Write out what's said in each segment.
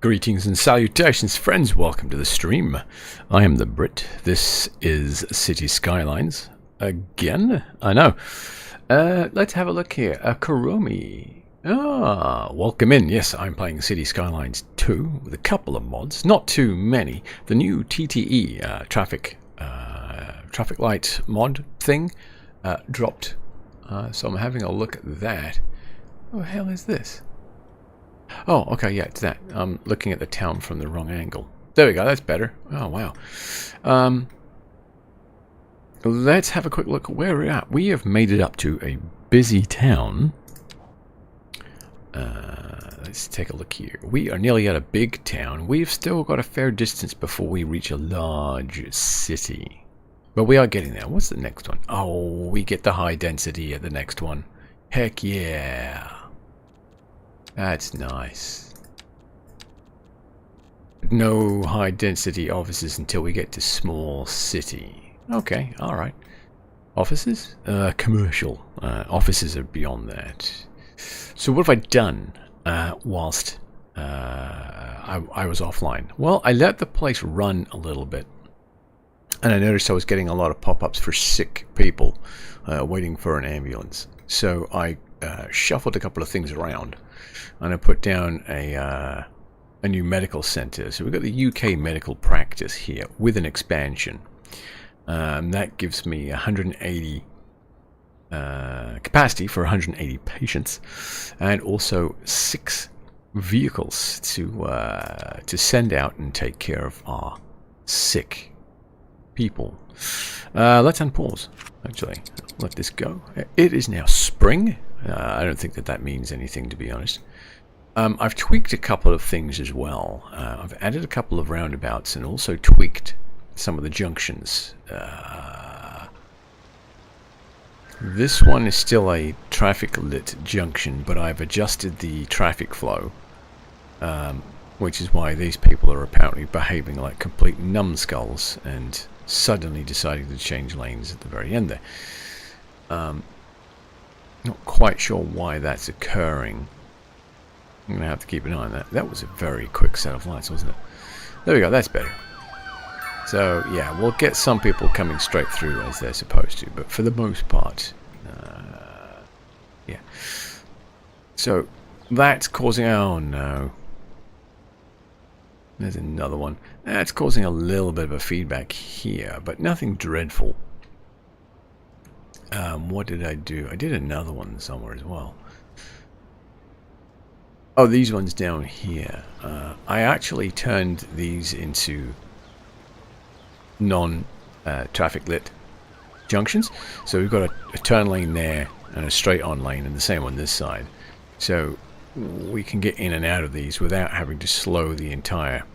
Greetings and salutations, friends. Welcome to the stream. I am the Brit. This is City Skylines. Again? I know. Let's have a look here. Kuromi. Welcome in. Yes, I'm playing City Skylines 2 with a couple of mods. Not too many. The new TTE, traffic light mod thing, dropped. So I'm having a look at that. What the hell is this? Oh, okay, yeah, it's that. I'm looking at the town from the wrong angle. There we go, that's better. Oh, wow. Let's have a quick look at where we're at. We have made it up to a busy town. Let's take a look here. We are nearly at a big town. We've still got a fair distance before we reach a large city. But we are getting there. What's the next one? Oh, we get the high density at the next one. Heck yeah. That's nice. No high density offices until we get to small city. Okay, alright. Offices? Commercial. Offices are beyond that. So what have I done whilst I was offline? Well, I let the place run a little bit. And I noticed I was getting a lot of pop-ups for sick people waiting for an ambulance. So I shuffled a couple of things around. And I put down a new medical center. So we've got the UK medical practice here with an expansion. That gives me 180 capacity for 180 patients, and also 6 vehicles to send out and take care of our sick people. Let's unpause. Actually, let this go. It is now spring. I don't think that means anything, to be honest. I've tweaked a couple of things as well. I've added a couple of roundabouts and also tweaked some of the junctions. This one is still a traffic lit junction, but I've adjusted the traffic flow, which is why these people are apparently behaving like complete numbskulls and suddenly deciding to change lanes at the very end there. Not quite sure why that's occurring. I'm going to have to keep an eye on that. That was a very quick set of lights, wasn't it? There we go, that's better. So, yeah, we'll get some people coming straight through as they're supposed to, but for the most part, yeah. So, that's causing... Oh, no. There's another one. That's causing a little bit of a feedback here, but nothing dreadful. What did I do? I did another one somewhere as well. Oh, these ones down here. I actually turned these into non-traffic lit junctions. So we've got a turn lane there and a straight on lane, and the same on this side. So we can get in and out of these without having to slow the entire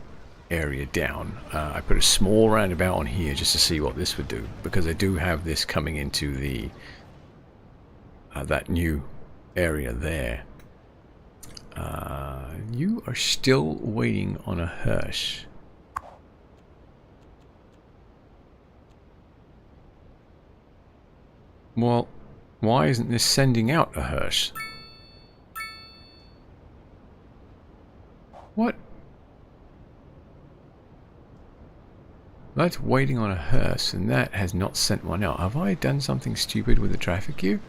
area down. I put a small roundabout on here just to see what this would do, because I do have this coming into the that new area there. You are still waiting on a hearse. Well, why isn't this sending out a hearse? What? That's waiting on a hearse, and that has not sent one out. Have I done something stupid with the traffic queue?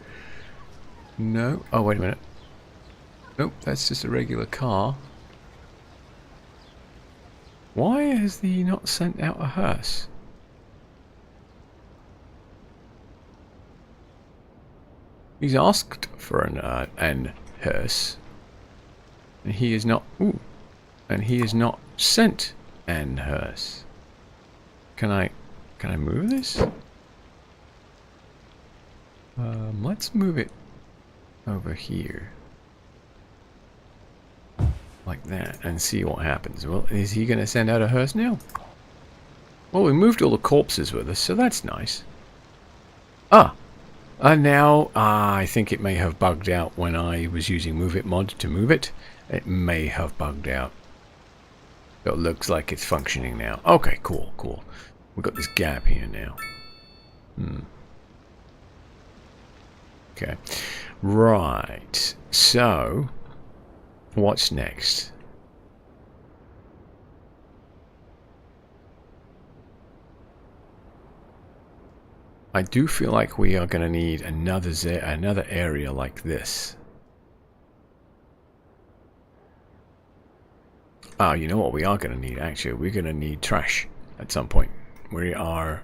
No. Oh, wait a minute. Nope, that's just a regular car. Why has he not sent out a hearse? He's asked for an hearse, and he is not. Ooh, and he is not sent an hearse. Can I move this? Let's move it over here. Like that, and see what happens. Well, is he going to send out a hearse now? Well, we moved all the corpses with us, so that's nice. Now, I think it may have bugged out when I was using Move It mod to move it. It may have bugged out. It looks like it's functioning now. Okay, cool. We've got this gap here now. Okay. Right. So, what's next? I do feel like we are going to need another area like this. Oh, you know what we are going to need, actually? We're going to need trash at some point. We are...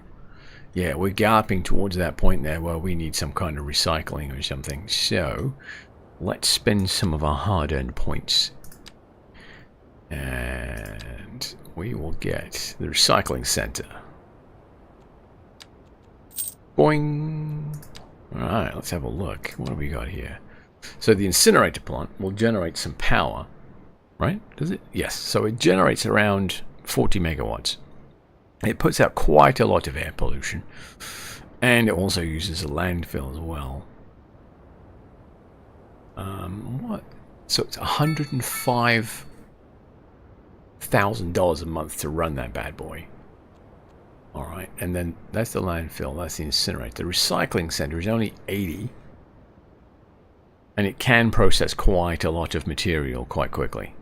Yeah, we're galloping towards that point there where we need some kind of recycling or something. So, let's spend some of our hard-earned points. And we will get the recycling center. Boing! Alright, let's have a look. What have we got here? So the incinerator plant will generate some power. Right? Does it? Yes. So it generates around 40 megawatts. It puts out quite a lot of air pollution. And it also uses a landfill as well. What? So it's $105,000 a month to run that bad boy. Alright, and then that's the landfill, that's the incinerator. The recycling center is only 80. And it can process quite a lot of material quite quickly.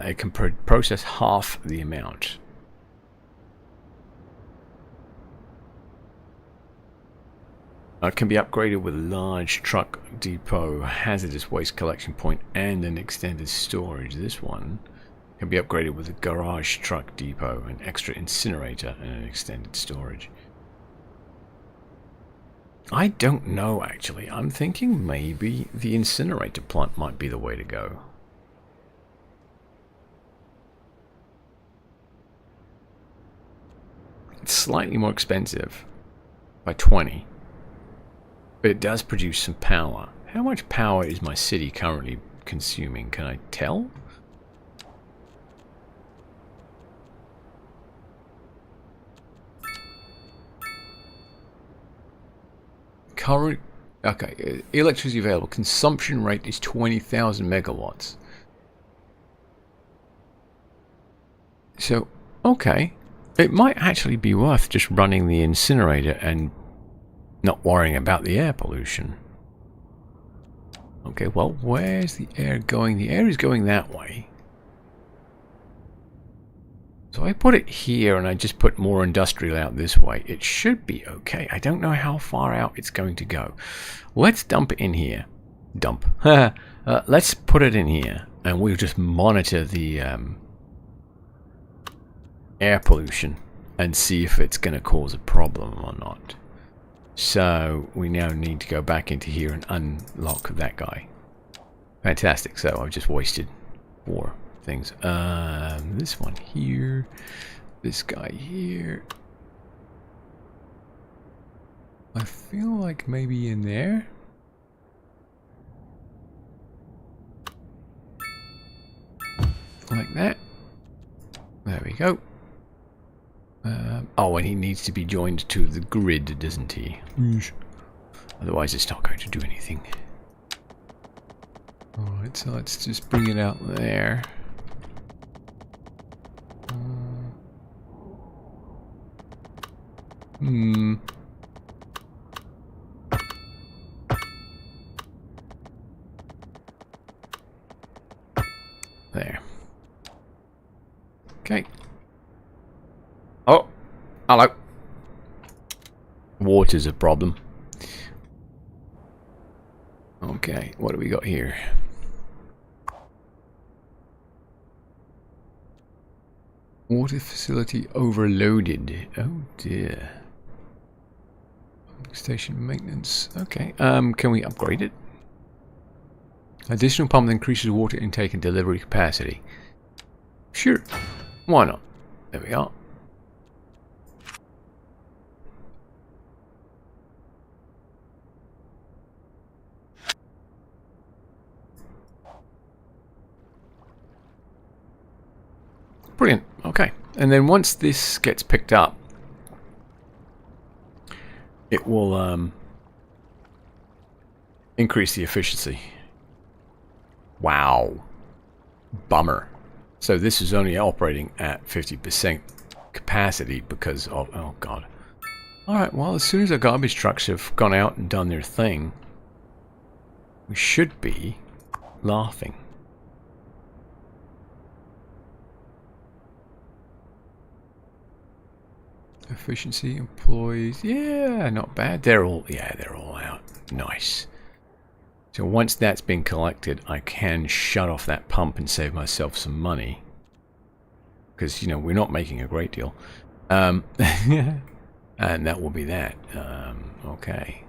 It can process half the amount. It can be upgraded with a large truck depot, hazardous waste collection point, and an extended storage. This one can be upgraded with a garage truck depot, an extra incinerator, and an extended storage. I don't know, actually. I'm thinking maybe the incinerator plant might be the way to go. It's slightly more expensive by 20, but it does produce some power. How much power is my city currently consuming? Can I tell? Current, okay, electricity available. Consumption rate is 20,000 megawatts. So, okay. It might actually be worth just running the incinerator and not worrying about the air pollution. Okay, well, where's the air going? The air is going that way. So I put it here and I just put more industrial out this way. It should be okay. I don't know how far out it's going to go. Let's dump it in here. Dump. Let's put it in here and we'll just monitor the air pollution and see if it's going to cause a problem or not. So we now need to go back into here and unlock that guy. Fantastic. So I've just wasted 4 things. This one here, this guy here. I feel like maybe in there. Like that. There we go. Oh, and he needs to be joined to the grid, doesn't he? Otherwise it's not going to do anything. Alright, so let's just bring it out there. There. Okay. Oh, hello. Water's a problem. Okay, what do we got here? Water facility overloaded. Oh dear. Station maintenance. Okay. Can we upgrade it? Additional pump that increases water intake and delivery capacity. Sure. Why not? There we are. Brilliant. Okay. And then once this gets picked up, it will increase the efficiency. Wow. Bummer. So this is only operating at 50% capacity because of... Oh, God. Alright, well, as soon as our garbage trucks have gone out and done their thing, we should be laughing. Efficiency, employees. Yeah, not bad. They're all out. Nice. So once that's been collected, I can shut off that pump and save myself some money. Because, you know, we're not making a great deal. And that will be that. Okay.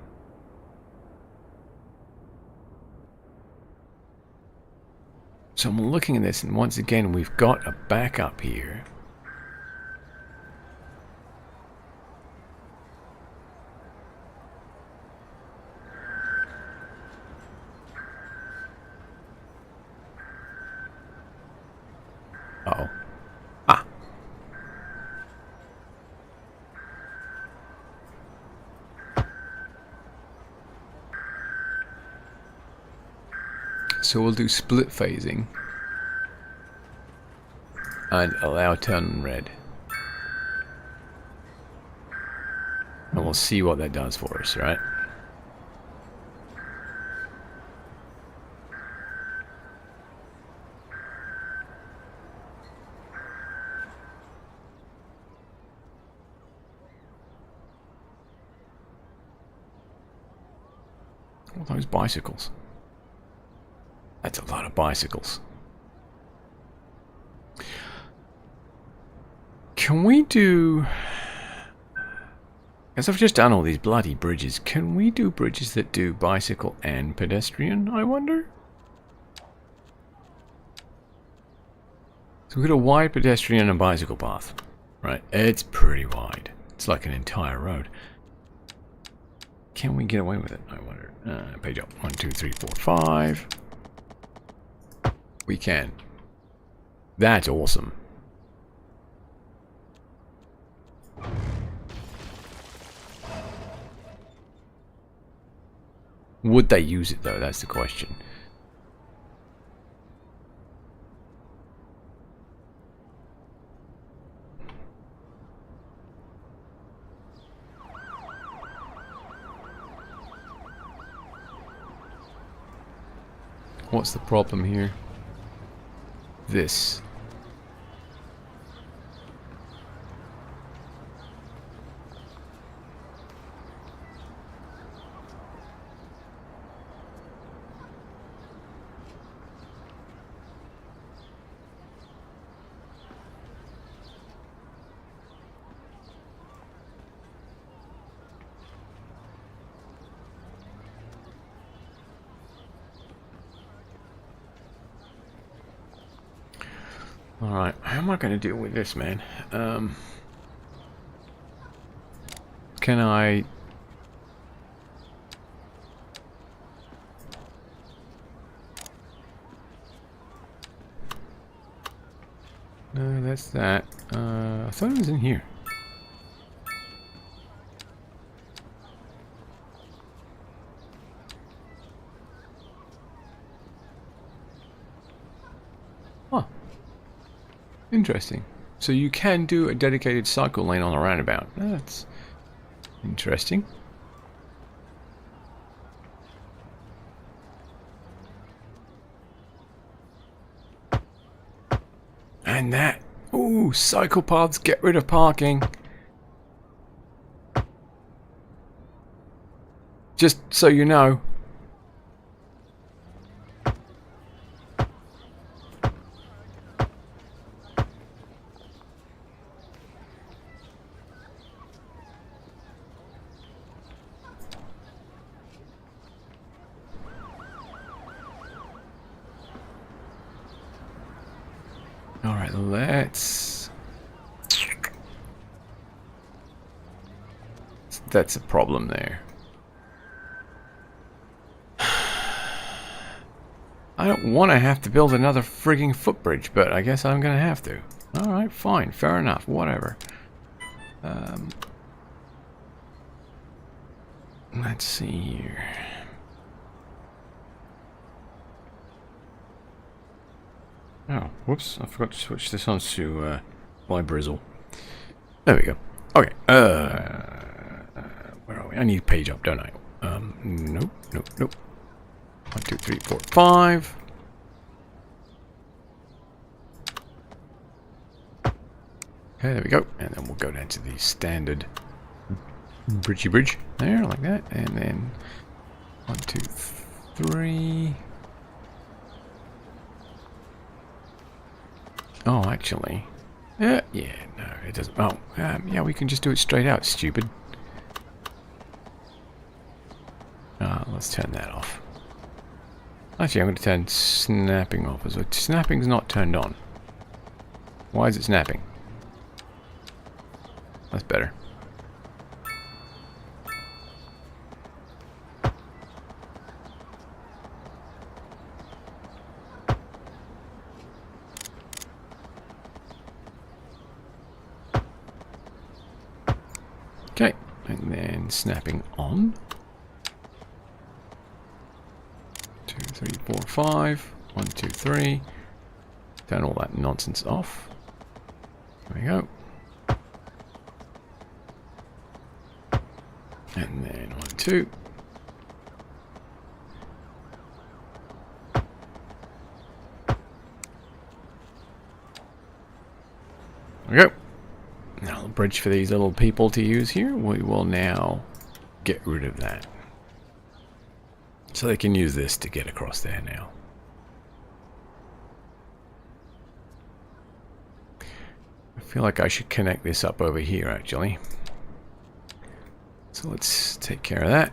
So I'm looking at this, and once again, we've got a backup here. Uh-oh. Ah. So we'll do split phasing. And allow turn red. And we'll see what that does for us, right? All those bicycles. That's a lot of bicycles. Can we do... As I've just done all these bloody bridges, can we do bridges that do bicycle and pedestrian, I wonder? So we've got a wide pedestrian and bicycle path. Right, it's pretty wide. It's like an entire road. Can we get away with it, I wonder? Page up. 1, 2, 3, 4, 5. We can. That's awesome. Would they use it though? That's the question. What's the problem here? This. Alright, how am I going to deal with this, man? Can I... No, that's that. I thought it was in here. Huh. Interesting. So you can do a dedicated cycle lane on a roundabout. That's interesting. And that. Ooh, cycle paths get rid of parking. Just so you know. Alright, let's... That's a problem there. I don't want to have to build another frigging footbridge, but I guess I'm going to have to. Alright, fine, fair enough, whatever. Let's see here. Oh, whoops, I forgot to switch this on to by Brizzle. There we go. Okay, where are we? I need page up, don't I? Nope, nope, nope. 1, 2, 3, 4, 5. Okay, there we go. And then we'll go down to the standard bridgey bridge there, like that. And then 1, 2, 3. Oh, actually. Yeah, no, it doesn't. Oh, yeah, we can just do it straight out, stupid. Let's turn that off. Actually, I'm going to turn snapping off as well. Snapping's not turned on. Why is it snapping? That's better. Okay, and then snapping on. 2, 3, 4, 5. 1, 2, 3. Turn all that nonsense off. There we go. And then 1, 2. There we go. Now the bridge for these little people to use here. We will now get rid of that. So they can use this to get across there now. I feel like I should connect this up over here actually. So let's take care of that.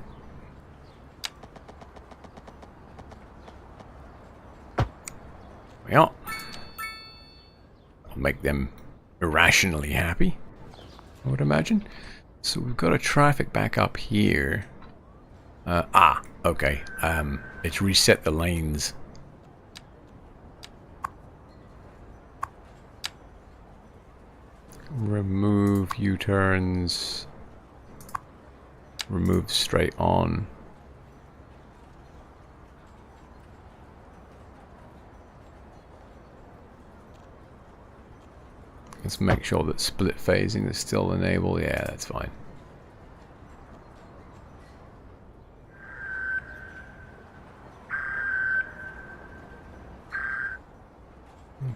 There we are. I'll make them irrationally happy, I would imagine. So we've got a traffic back up here. Okay. It's reset the lanes. Remove U-turns. Remove straight on. Let's make sure that split phasing is still enabled. Yeah, that's fine.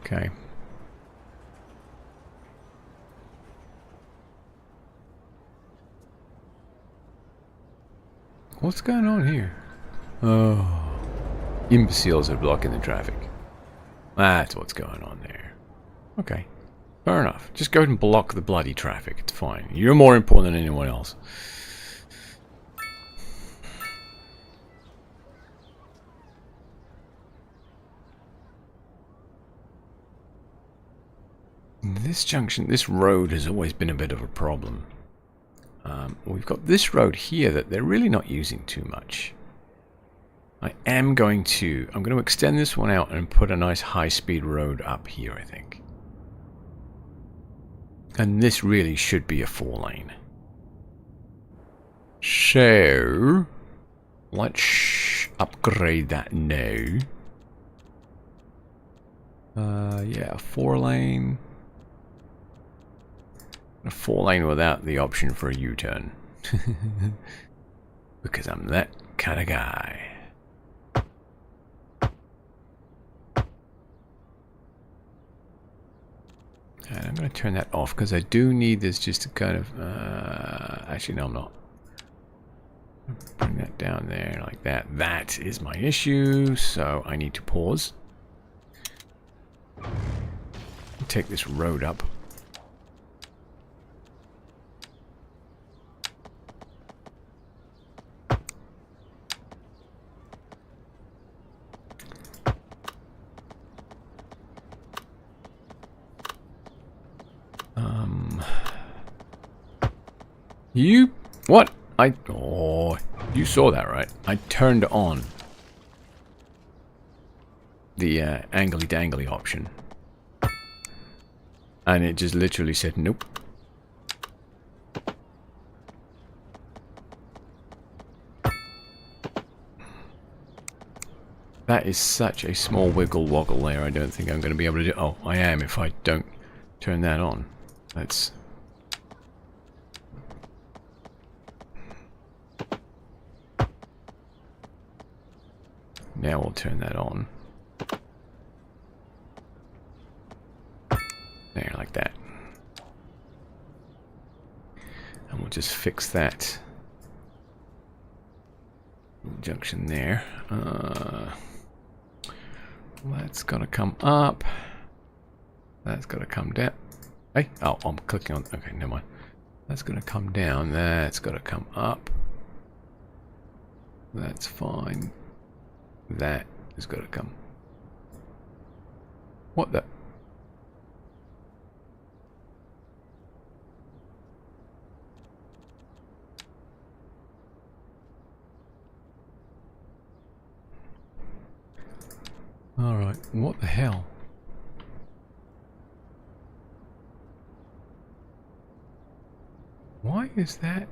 Okay. What's going on here? Oh. Imbeciles are blocking the traffic. That's what's going on there. Okay. Fair enough. Just go and block the bloody traffic. It's fine. You're more important than anyone else. This junction, this road has always been a bit of a problem. We've got this road here that they're really not using too much. I'm going to extend this one out and put a nice high-speed road up here, I think. And this really should be a 4-lane. So, let's upgrade that now. Yeah, 4-lane. A 4-lane without the option for a U-turn. Because I'm that kind of guy. And I'm going to turn that off because I do need this just to kind of... actually, no, I'm not. Bring that down there like that. That is my issue, so I need to pause. Take this road up. You... What? Oh, you saw that, right? I turned on the angly-dangly option. And it just literally said, nope. That is such a small wiggle-woggle there. I don't think I'm going to be able to do... Oh, I am if I don't turn that on. That's... Now we'll turn that on. There, like that. And we'll just fix that junction there. That's got to come up. That's got to come down. Hey, oh, I'm clicking on. Okay, never mind. That's going to come down. That's got to come up. That's fine. That has got to come. What the? All right. What the hell? Why is that?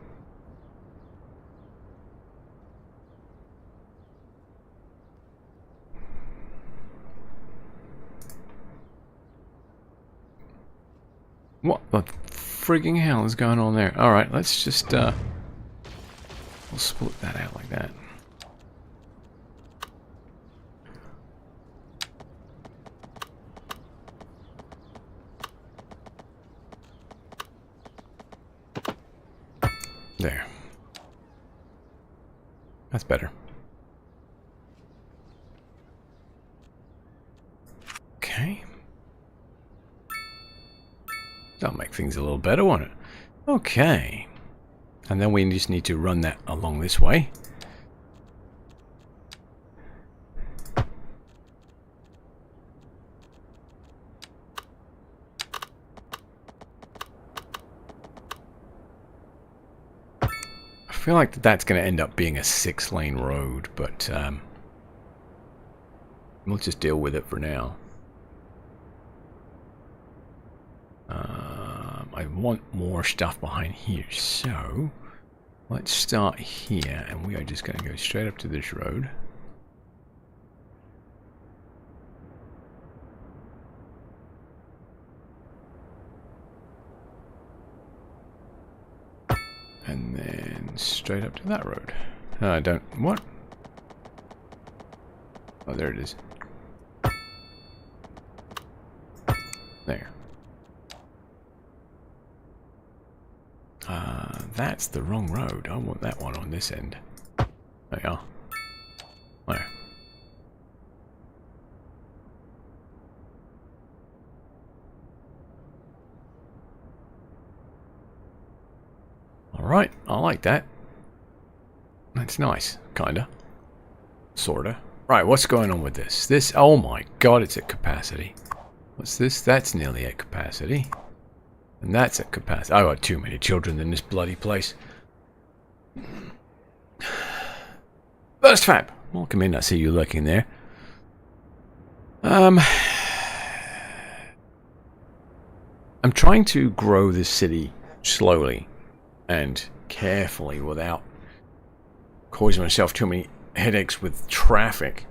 What the frigging hell is going on there? All right, let's just we'll split that out like that. There. That's better. Okay. That'll make things a little better, won't it? Okay. And then we just need to run that along this way. I feel like that's going to end up being a 6-lane road, but we'll just deal with it for now. I want more stuff behind here, so let's start here, and we are just going to go straight up to this road. And then straight up to that road. I don't... What? Oh, there it is. There. That's the wrong road. I want that one on this end. There you are. There. Alright, I like that. That's nice. Kinda. Sorta. Right, what's going on with this? This, oh my god, it's at capacity. What's this? That's nearly at capacity. And that's at capacity. I've got too many children in this bloody place. Burst Fab! Welcome in, I see you lurking there. I'm trying to grow this city slowly and carefully without causing myself too many headaches with traffic.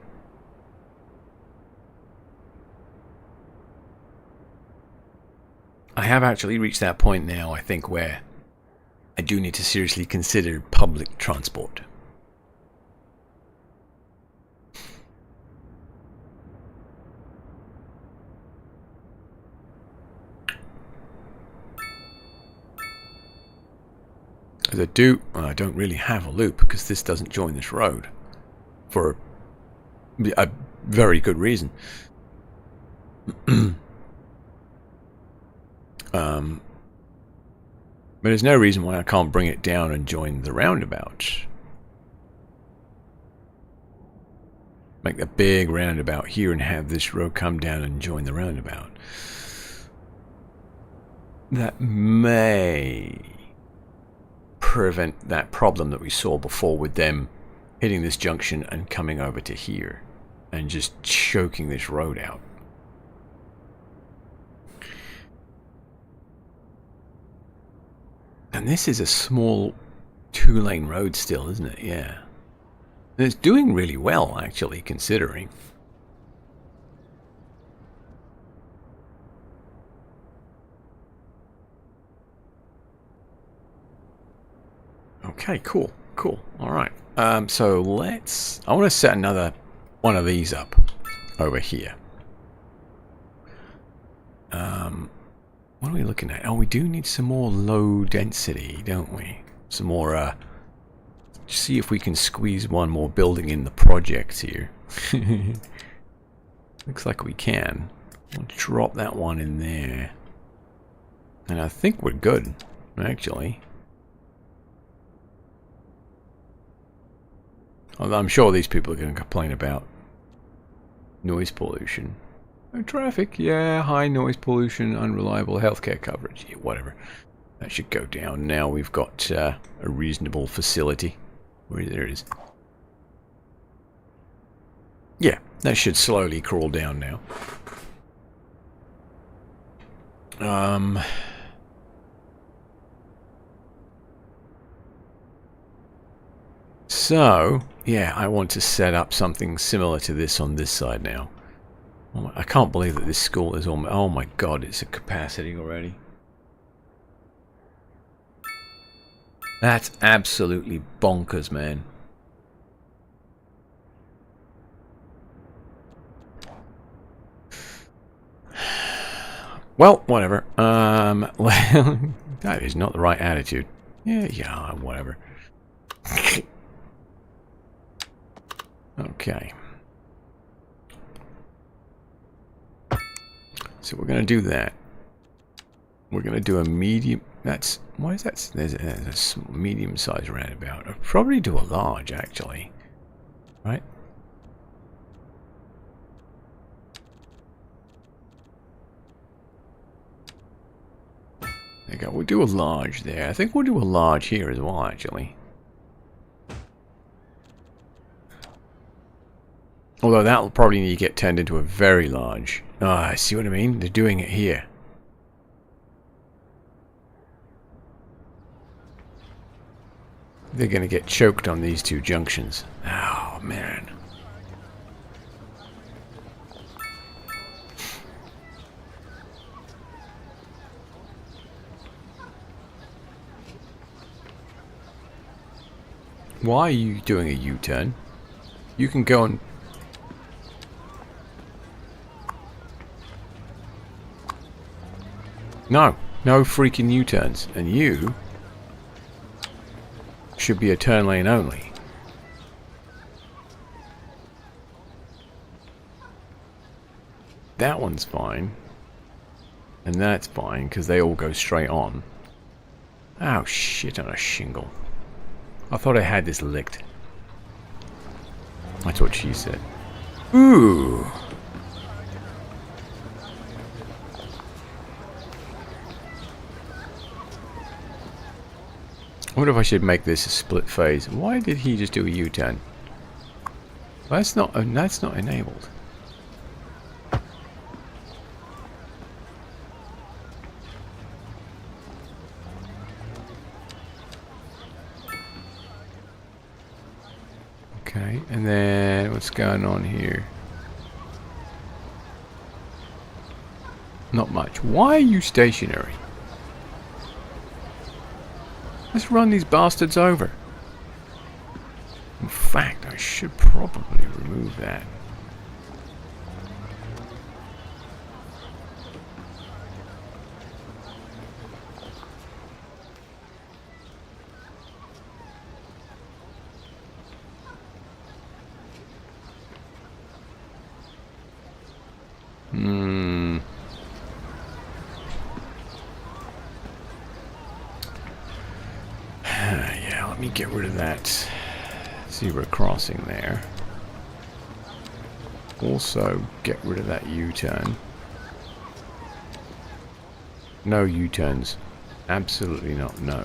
I have actually reached that point now, I think, where I do need to seriously consider public transport. As I don't really have a loop because this doesn't join this road for a very good reason. But there's no reason why I can't bring it down and join the roundabout. Make the big roundabout here and have this road come down and join the roundabout. That may prevent that problem that we saw before with them hitting this junction and coming over to here and just choking this road out. And this is a small 2-lane road still, isn't it? Yeah. And it's doing really well, actually, considering. Okay, cool. Cool. All right. So let's... I want to set another one of these up over here. What are we looking at? Oh, we do need some more low density, don't we? Some more, see if we can squeeze one more building in the project here. Looks like we can. We'll drop that one in there. And I think we're good, actually. Although I'm sure these people are going to complain about noise pollution. Oh, traffic, yeah, high noise pollution, unreliable healthcare coverage, yeah, whatever. That should go down. Now we've got a reasonable facility. Where there it is. Yeah, that should slowly crawl down now. So, yeah, I want to set up something similar to this on this side now. Oh, I can't believe that this school is almost... Oh my god, it's at capacity already. That's absolutely bonkers, man. Well, whatever. Well, that is not the right attitude. Yeah, whatever. Okay. So we're going to do that. We're going to do a medium... That's... What is that? There's a medium-sized roundabout. I'll probably do a large, actually. Right? There you go. We'll do a large there. I think we'll do a large here as well, actually. Although that'll probably need to get turned into a very large. Ah, see what I mean? They're doing it here. They're going to get choked on these two junctions. Oh, man. Why are you doing a U-turn? You can go and... No freaking U-turns. And you should be a turn lane only. That one's fine. And that's fine, because they all go straight on. Oh, shit on a shingle. I thought I had this licked. That's what she said. Ooh. I wonder if I should make this a split phase. Why did he just do a U-turn? That's not enabled. Okay, and then what's going on here? Not much. Why are you stationary? Let's run these bastards over. In fact, I should probably remove that. Yeah, let me get rid of that zebra crossing there. Also, get rid of that U-turn. No U-turns. Absolutely not, no.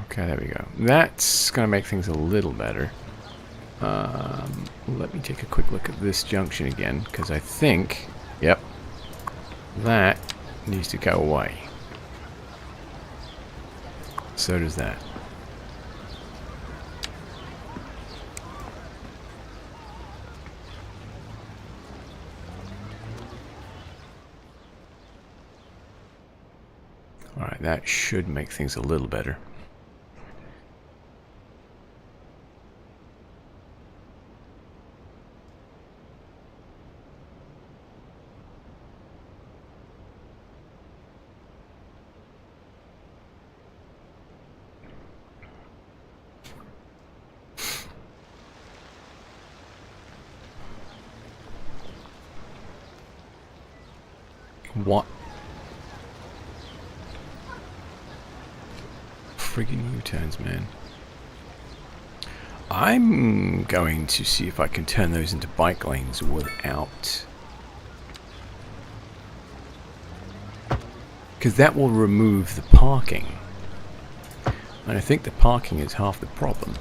Okay, there we go. That's going to make things a little better. Let me take a quick look at this junction again, because I think, yep, that needs to go away. So does that. Alright, that should make things a little better. What? Friggin' U-turns, man. I'm going to see if I can turn those into bike lanes without... because that will remove the parking. And I think the parking is half the problem.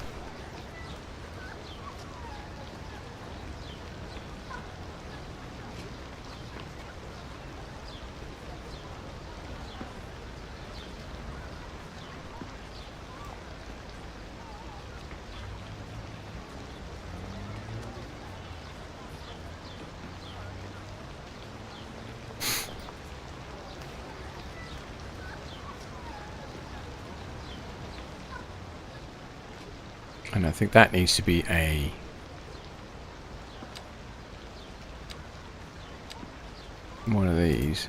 And I think that needs to be a... one of these.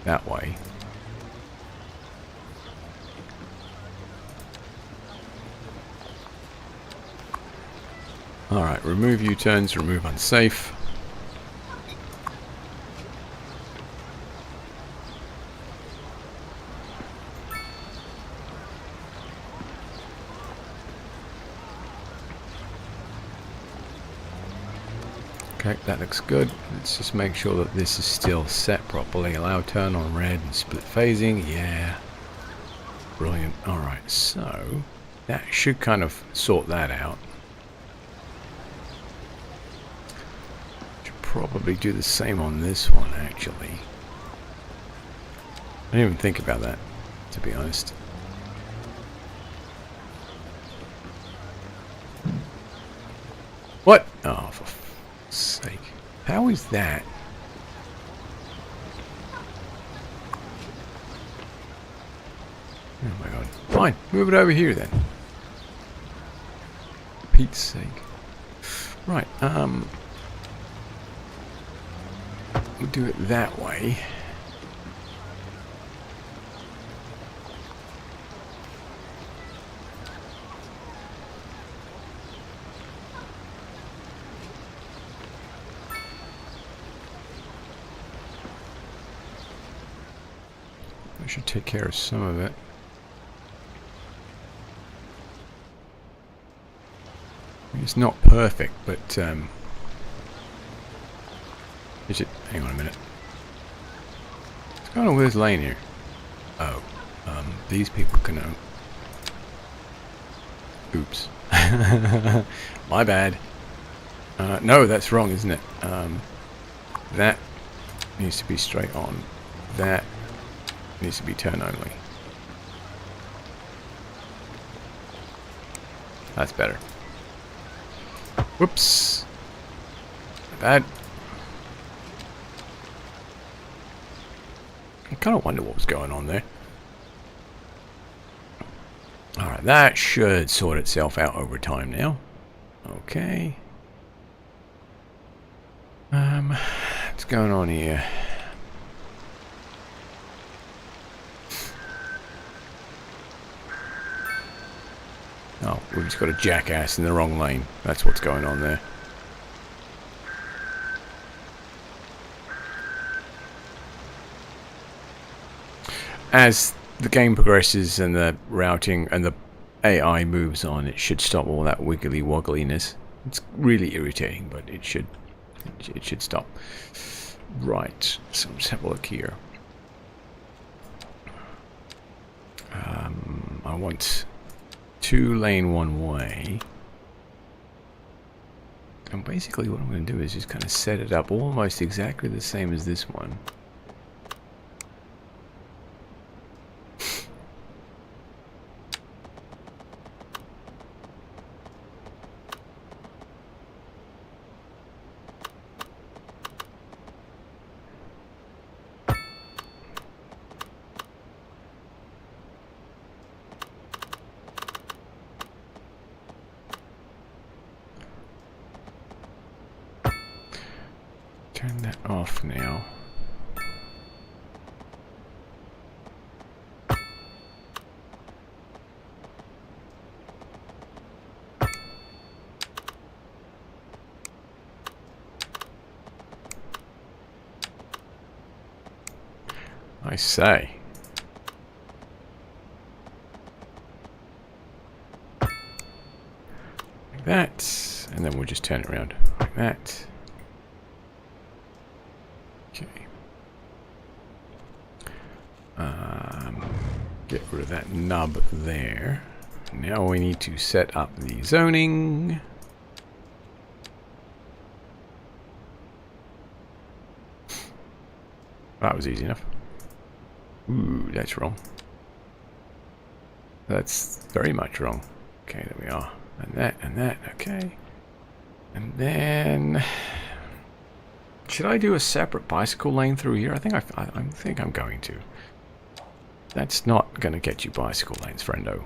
That way. Alright, remove U-turns, remove unsafe. Okay, that looks good. Let's just make sure that this is still set properly. Allow turn on red and split phasing. Yeah. Brilliant. Alright, so that should kind of sort that out. Should probably do the same on this one, actually. I didn't even think about that, to be honest. What? Oh, for sake. How is that? Oh my god. Fine, move it over here then. Pete's sake. Right, we'll do it that way. I should take care of some of it. I mean, it's not perfect, but is it? Hang on a minute. What's going on with this lane here? Oh, these people can. Oops. My bad. No, that's wrong, isn't it? That needs to be straight on. That needs to be turn only. That's better. Whoops. Bad. I kind of wonder what was going on there. Alright, that should sort itself out over time now. Okay. What's going on here? Oh, we've just got a jackass in the wrong lane. That's what's going on there. As the game progresses and the routing and the AI moves on, it should stop all that wiggly woggliness. It's really irritating, but it should stop. Right, so let's have a look here. I want 2-lane one way. And basically what I'm going to do is just kind of set it up almost exactly the same as this one. Turn that off now. I say. Like that. And then we'll just turn it around like that. Okay. Get rid of that nub there. Now we need to set up the zoning. That was easy enough. Ooh, that's wrong. That's very much wrong. Okay, there we are. And that, okay. And then... should I do a separate bicycle lane through here? I think I'm going to. That's not going to get you bicycle lanes, friendo.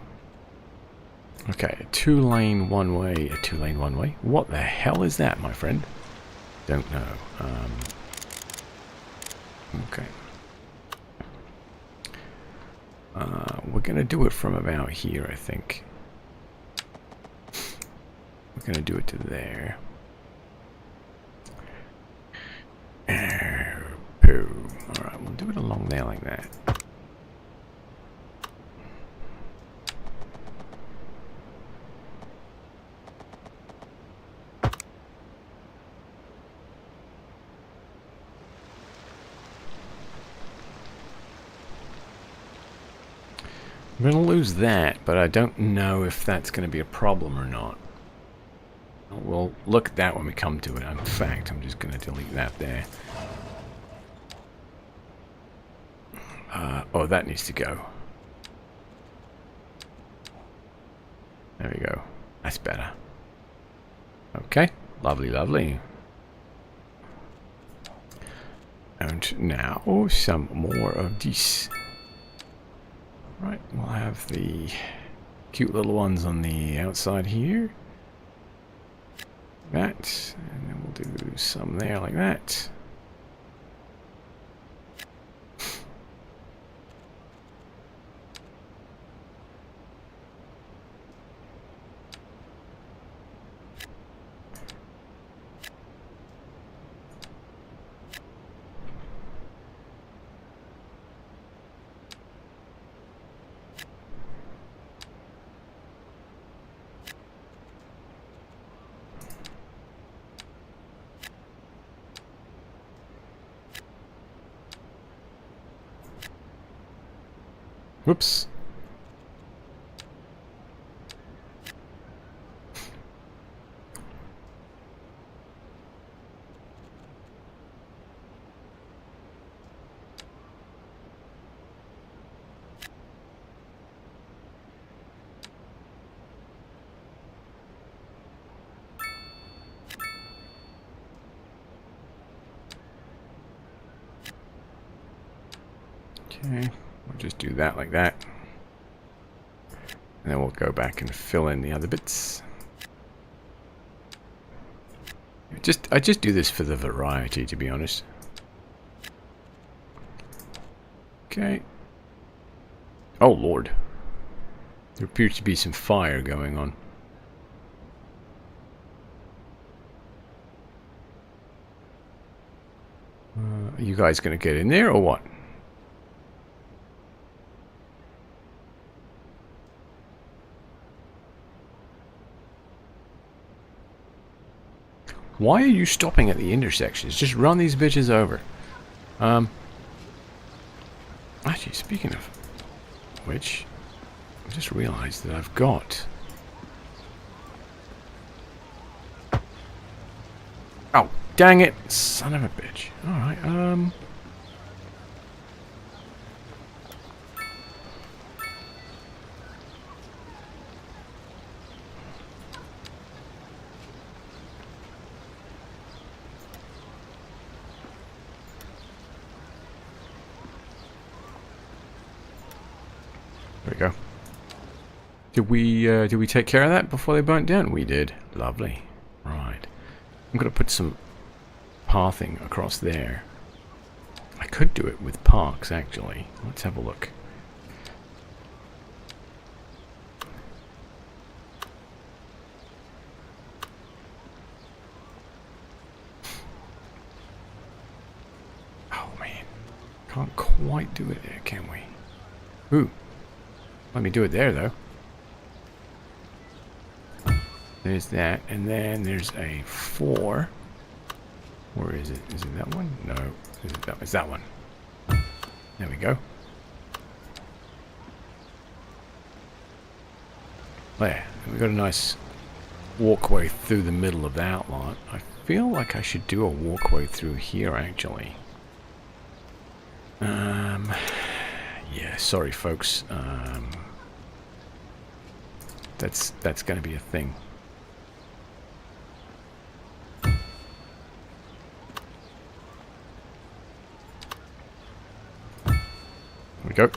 Okay, a 2-lane one-way, a 2-lane one-way. What the hell is that, my friend? Don't know. Okay. We're going to do it from about here, I think. We're going to do it to there. Poo. Alright, we'll do it along there like that. I'm going to lose that, but I don't know if that's going to be a problem or not. We'll look at that when we come to it. In fact, I'm just going to delete that there. Oh, that needs to go. There we go. That's better. Okay. Lovely, lovely. And now, some more of these. Right, we'll have the cute little ones on the outside here. That, and then we'll do some there like that. Whoops. Okay, we'll just do that like that. And then we'll go back and fill in the other bits. I just do this for the variety, to be honest. Okay. Oh, Lord. There appears to be some fire going on. Are you guys going to get in there or what? Why are you stopping at the intersections? Just run these bitches over. Actually, speaking of which, I just realized that I've got... Oh, dang it! Son of a bitch. Alright, there we go. Did we take care of that before they burnt down? We did. Lovely. Right. I'm gonna put some pathing across there. I could do it with parks, actually. Let's have a look. Oh man. Can't quite do it there, can we? Ooh. Let me do it there, though. There's that, and then there's a 4. Where is it? Is it that one? No. It's that one. There we go. There. We've got a nice walkway through the middle of the outline. I feel like I should do a walkway through here, actually. Yeah, sorry, folks. That's going to be a thing. There we go.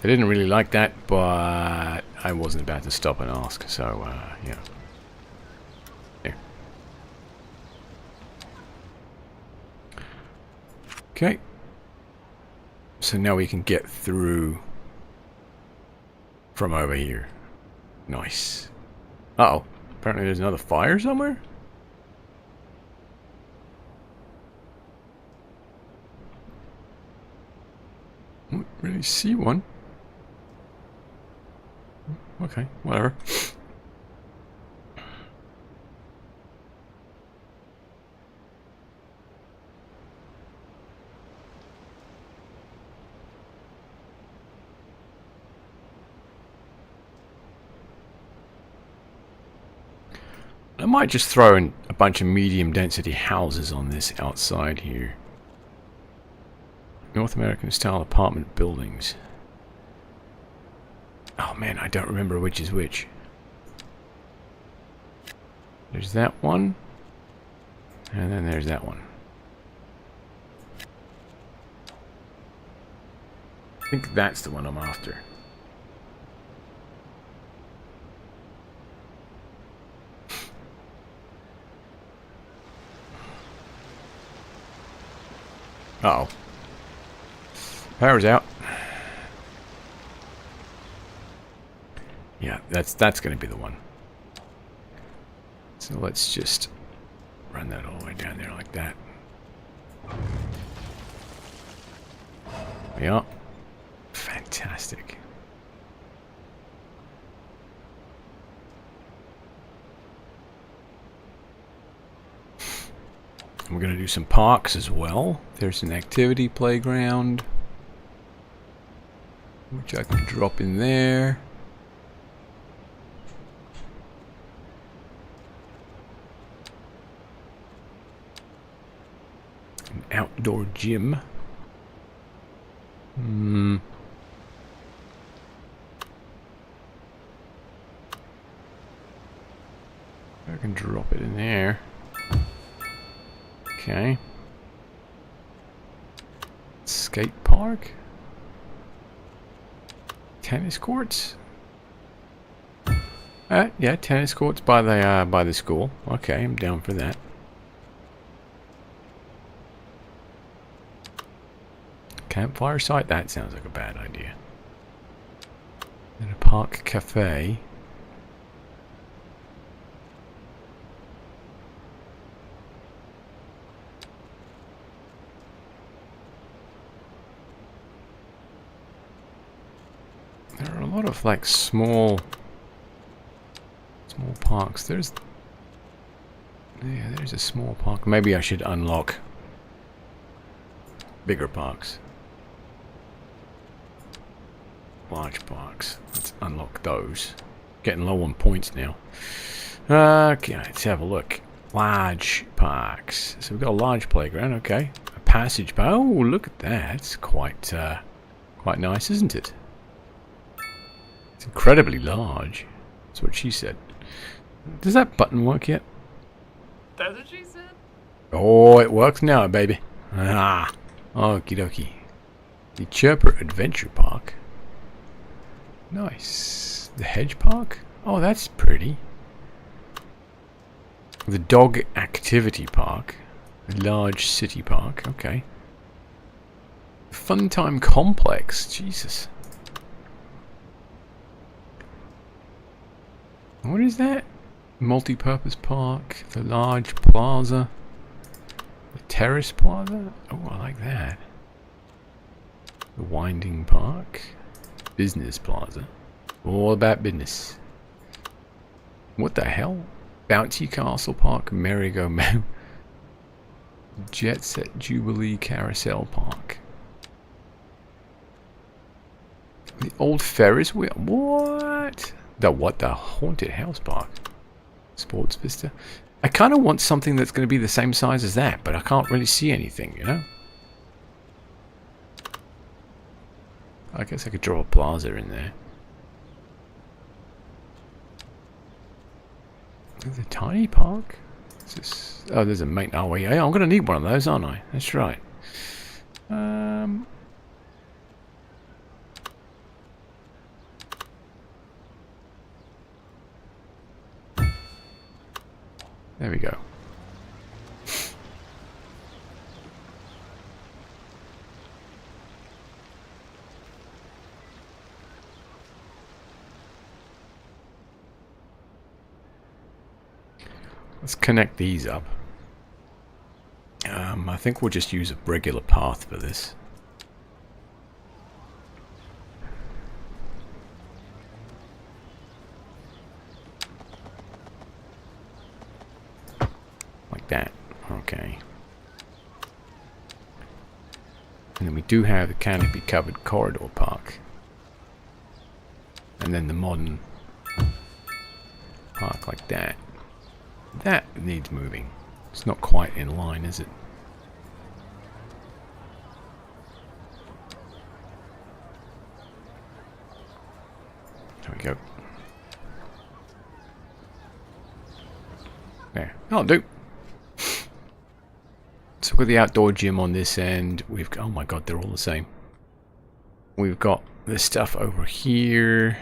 They didn't really like that, but I wasn't about to stop and ask, so, yeah. There. Okay. So now we can get through from over here. Nice. Uh-oh. Apparently there's another fire somewhere? I don't really see one. Okay, whatever. I might just throw in a bunch of medium density houses on this outside here. North American style apartment buildings. Oh man, I don't remember which is which. There's that one. And then there's that one. I think that's the one I'm after. Uh-oh. Power's out. Yeah, that's going to be the one. So let's just run that all the way down there like that. Yeah. Fantastic. We're going to do some parks as well. There's an activity playground, which I can drop in there. An outdoor gym. I can drop it in there. Okay. Skate park? Tennis courts? Yeah, tennis courts by the school. Okay, I'm down for that. Campfire site? That sounds like a bad idea. And a park cafe. There are a lot of like small parks. There's a small park. Maybe I should unlock bigger parks. Large parks. Let's unlock those. Getting low on points now. Okay, let's have a look. Large parks. So we've got a large playground. Okay, a passage. Oh, look at that. It's quite nice, isn't it? It's incredibly large. That's what she said. Does that button work yet? That's what she said? Oh, it works now, baby. Ah, okie dokie. The Chirper Adventure Park. Nice. The Hedge Park? Oh, that's pretty. The Dog Activity Park. The Large City Park. Okay. Funtime Complex. Jesus. What is that? Multi-purpose park. The Large Plaza. The Terrace Plaza? Oh, I like that. The Winding Park. Business Plaza. All about business. What the hell? Bouncy Castle Park, Merry-Go-Round. Jet Set Jubilee Carousel Park. The old Ferris wheel. What? The what? The Haunted House Park. Sports Vista. I kind of want something that's going to be the same size as that, but I can't really see anything, you know? I guess I could draw a plaza in there. There's a tiny park. Is this, oh, there's a main. Oh, yeah, I'm going to need one of those, aren't I? That's right. There we go. Let's connect these up. I think we'll just use a regular path for this. Like that. Okay. And then we do have the canopy covered corridor park. And then the modern park like that. That needs moving. It's not quite in line, is it? There we go. There. That'll do. So we've got the outdoor gym on this end. We've got, oh my god, they're all the same. We've got this stuff over here.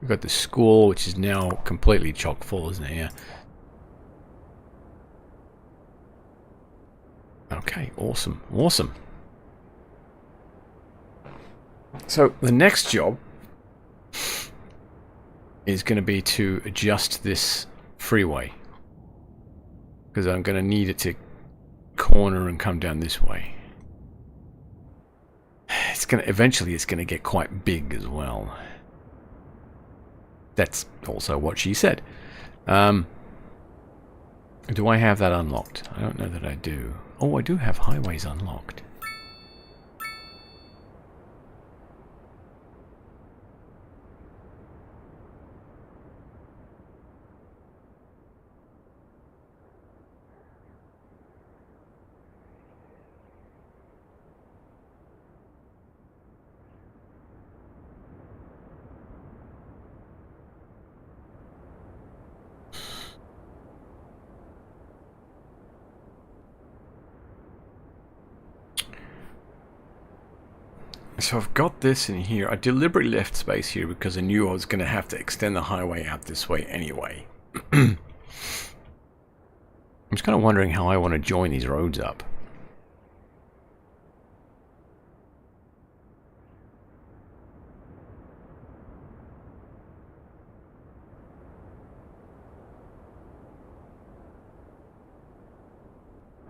We've got the school, which is now completely chock full, isn't it? Yeah. Okay, awesome, awesome. So the next job is going to be to adjust this freeway, because I'm going to need it to corner and come down this way. It's going to eventually it's going to get quite big as well. That's also what she said. Do I have that unlocked? I don't know that I do. Oh, I do have highways unlocked. So I've got this in here. I deliberately left space here because I knew I was going to have to extend the highway out this way anyway. I'm just kind of wondering how I want to join these roads up.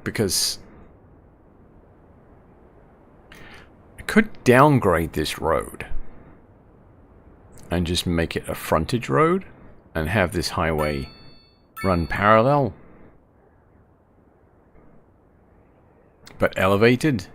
Because could downgrade this road and just make it a frontage road and have this highway run parallel but elevated.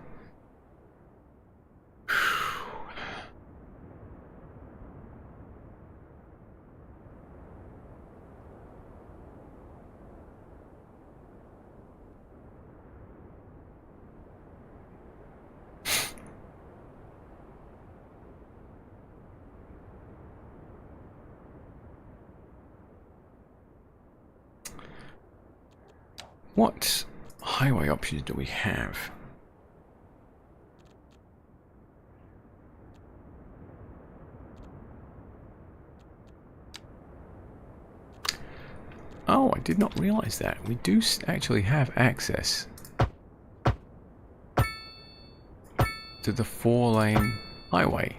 What highway options do we have? Oh, I did not realize that. We do actually have access to the 4-lane highway.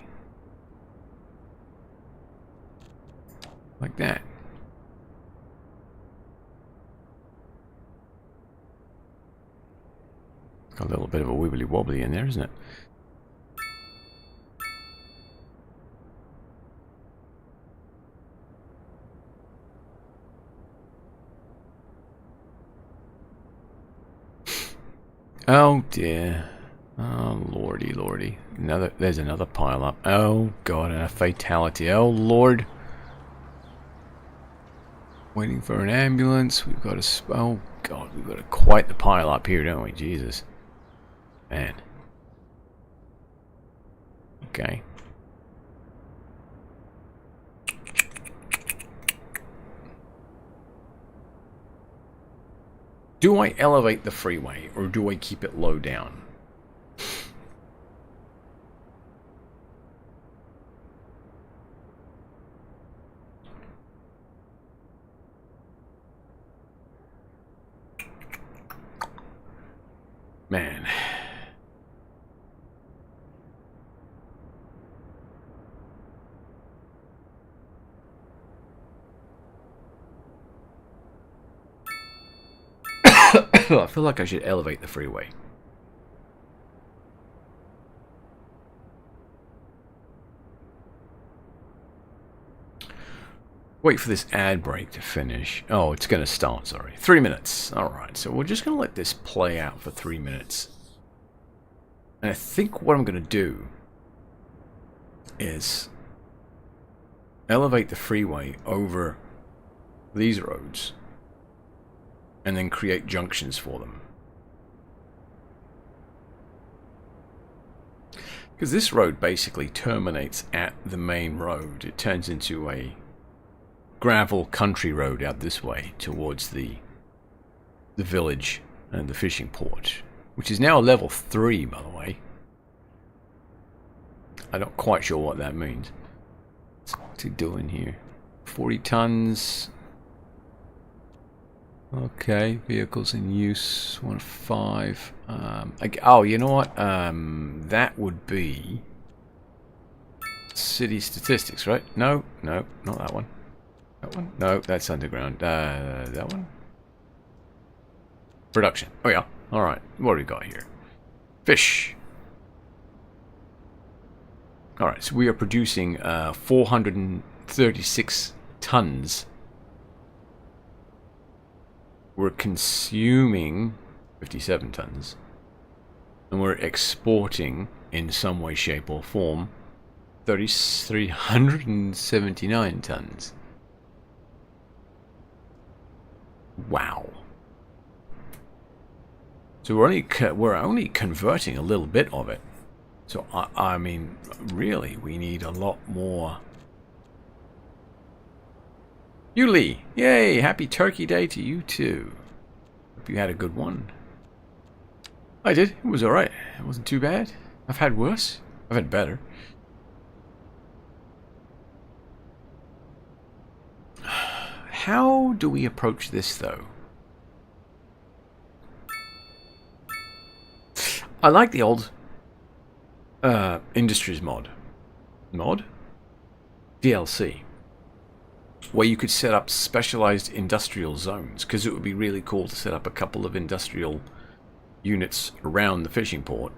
Like that. Got a little bit of a wibbly wobbly in there, isn't it? Oh dear. Oh lordy, lordy. There's another pile up. Oh god, and a fatality. Oh lord. Waiting for an ambulance. We've got a... Oh god, we've got quite the pile up here, don't we? Jesus. Man. Okay. Do I elevate the freeway, or do I keep it low down? Man. I feel like I should elevate the freeway. Wait for this ad break to finish. Oh, it's going to start, sorry. 3 minutes. Alright, so we're just going to let this play out for 3 minutes. And I think what I'm going to do is elevate the freeway over these roads and then create junctions for them. Because this road basically terminates at the main road. It turns into a gravel country road out this way towards the village and the fishing port, which is now a level 3, by the way. I'm not quite sure what that means. What's he doing here? 40 tons. Okay, vehicles in use, 1 of 5. Oh, you know what? That would be city statistics, right? No, not that one. That one? No, that's underground. That one? Production. Oh yeah. Alright, what do we got here? Fish. Alright, so we are producing 436 tons. We're consuming 57 tons. And we're exporting, in some way, shape, or form, 379 tons. Wow. So we're only converting a little bit of it. So I mean, really, we need a lot more. Yuli, yay! Happy Turkey Day to you too. Hope you had a good one. I did. It was alright. It wasn't too bad. I've had worse. I've had better. How do we approach this, though? I like the old Industries mod. DLC. Where you could set up specialized industrial zones, because it would be really cool to set up a couple of industrial units around the fishing port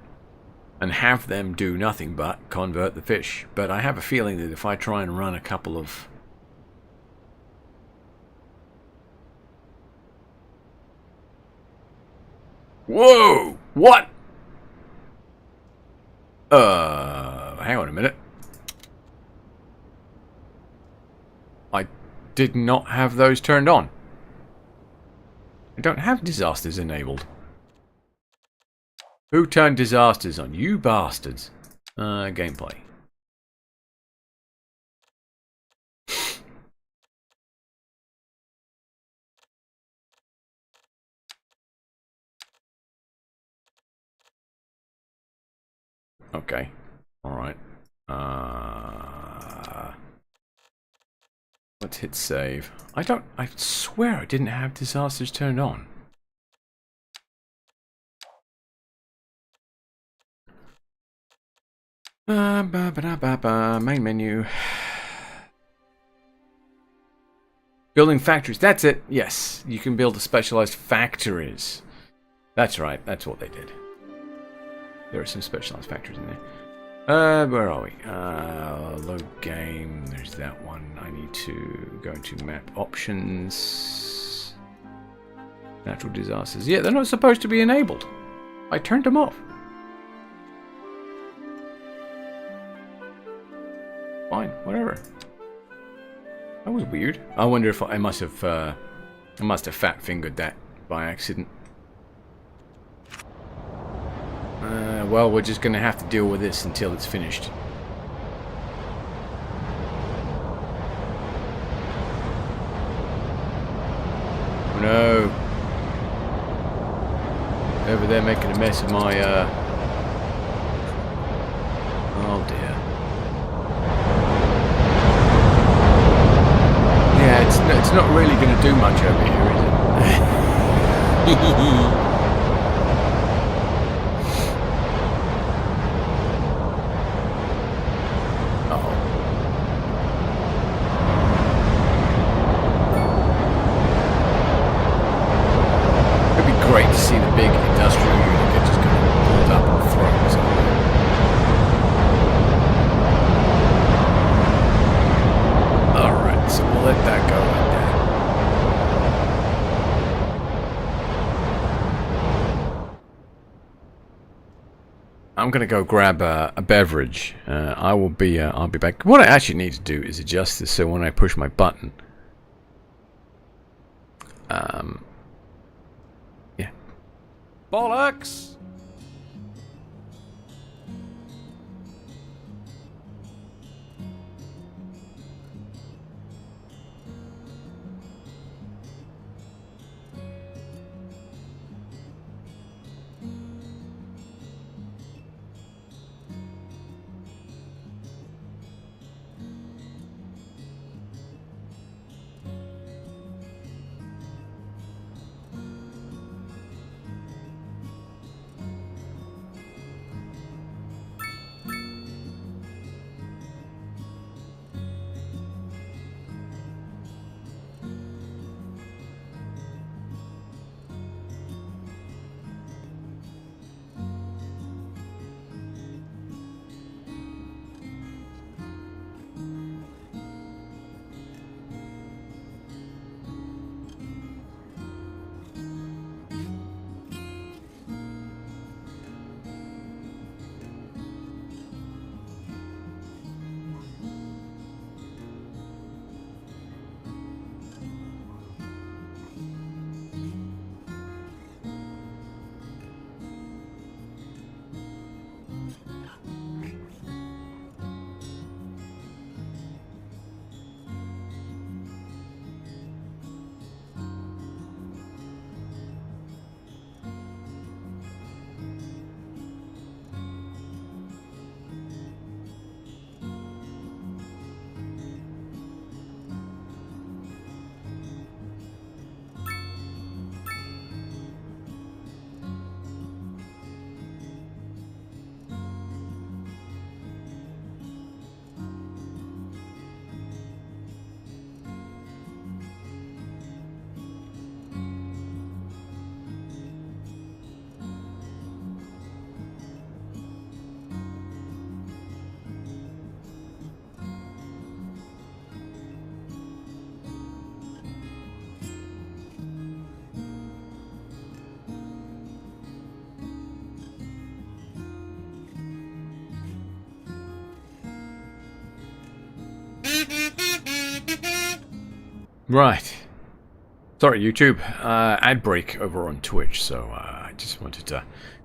and have them do nothing but convert the fish. But I have a feeling that if I try and run a couple of... Whoa! What? Hang on a minute. I did not have those turned on. I don't have disasters enabled. Who turned disasters on? You bastards. Gameplay. Okay. Alright. Let's hit save. I swear I didn't have disasters turned on. Main menu. Building factories. That's it. Yes. You can build specialized factories. That's right. That's what they did. There are some specialized factories in there. Where are we? Load game. There's that one. I need to go into map options. Natural disasters. Yeah, they're not supposed to be enabled. I turned them off. Fine, whatever. That was weird. I wonder if I must have fat fingered that by accident. Well, we're just gonna have to deal with this until it's finished. Oh no! Over there making a mess of my. Oh dear. Yeah, it's not really gonna do much over here, is it? Great to see the big industrial unit get just kind of pulled up and thrown somewhere. Alright, so we'll let that go like that. I'm gonna go grab a beverage. I'll be back. What I actually need to do is adjust this so when I push my button, yeah. Bollocks! Right. Sorry, YouTube. Ad break over on Twitch, so I just wanted to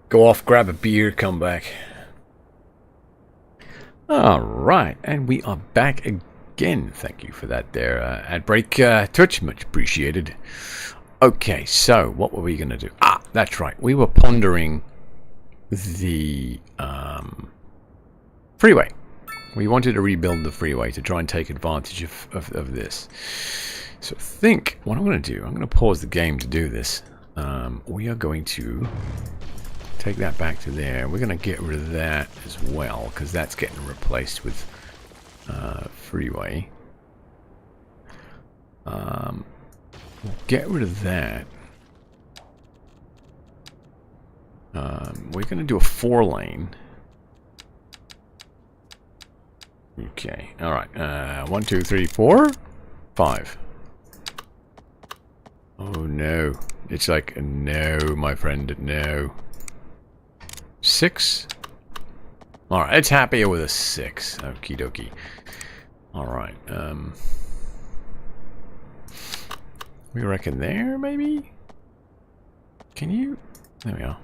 go off, grab a beer, come back. Alright, and we are back again. Thank you for that there, ad break. Twitch, much appreciated. Okay, so what were we going to do? Ah, that's right. We were pondering the freeway. We wanted to rebuild the freeway to try and take advantage of this. So I think what I'm going to do, I'm going to pause the game to do this. We are going to take that back to there. We're going to get rid of that as well, because that's getting replaced with freeway. We'll get rid of that. We're going to do a 4-lane. Okay, alright. 1, 2, 3, 4, 5. Oh no. It's like, no, my friend, no. 6? Alright, it's happier with a 6. Okie dokie. Alright, we reckon there, maybe? Can you? There we are.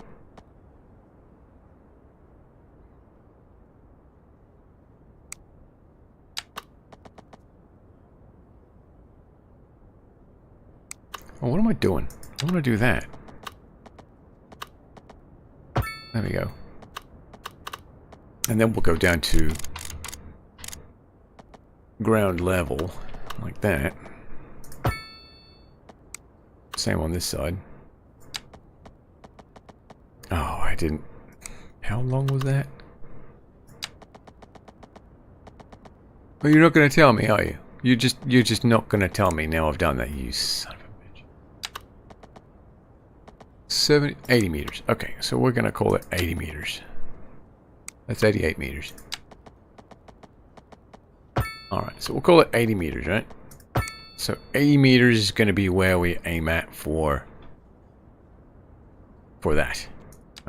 Oh, what am I doing? I want to do that. There we go. And then we'll go down to ground level, like that. Same on this side. Oh, I didn't... How long was that? Well, you're not going to tell me, are you? You're just not going to tell me now I've done that, you son of a bitch. 80 meters. Okay, so we're going to call it 80 meters. That's 88 meters. Alright, so we'll call it 80 meters, right? So 80 meters is going to be where we aim at for that.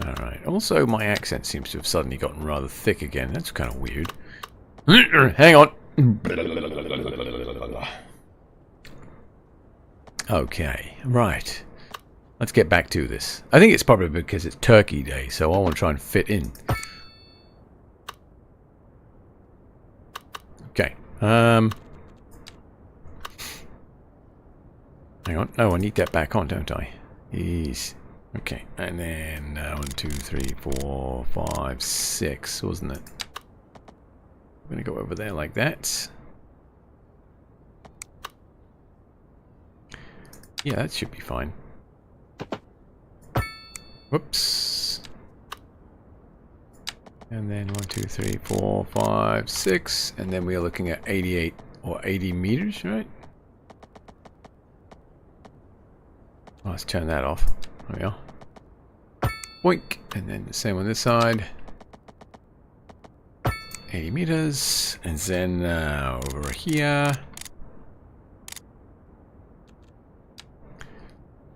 Alright, also my accent seems to have suddenly gotten rather thick again. That's kind of weird. Hang on. Okay, right. Let's get back to this. I think it's probably because it's Turkey Day, so I want to try and fit in. Okay. Hang on. Oh, I need that back on, don't I? Yes. Okay. And then 1, 2, 3, 4, 5, 6, wasn't it? I'm going to go over there like that. Yeah, that should be fine. Whoops. And then 1, 2, 3, 4, 5, 6. And then we are looking at 88 or 80 meters, right? Oh, let's turn that off. There we are. Boink. And then the same on this side. 80 meters. And then over here.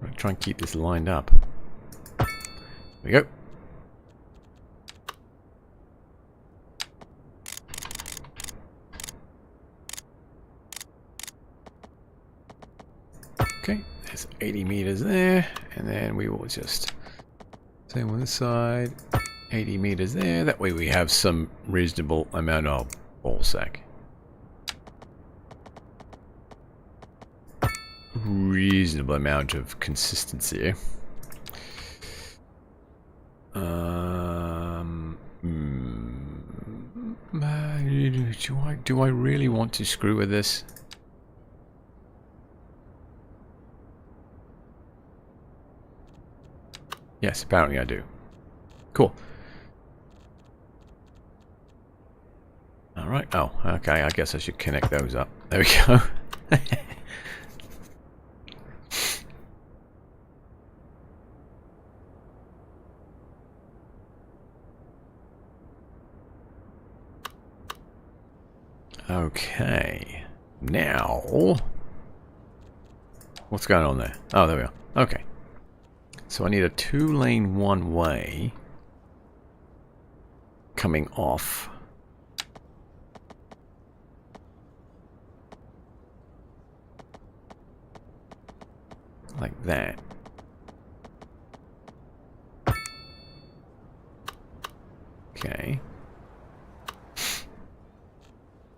I'm going to try and keep this lined up. There we go. Okay, there's 80 meters there, and then we will just same on this side, 80 meters there. That way we have some reasonable amount of ball sack. Reasonable amount of consistency. Do I really want to screw with this? Yes, apparently I do. Cool. Alright, oh, okay, I guess I should connect those up. There we go. Okay. Now... What's going on there? Oh, there we are. Okay. So I need a 2-lane one-way coming off. Like that. Okay.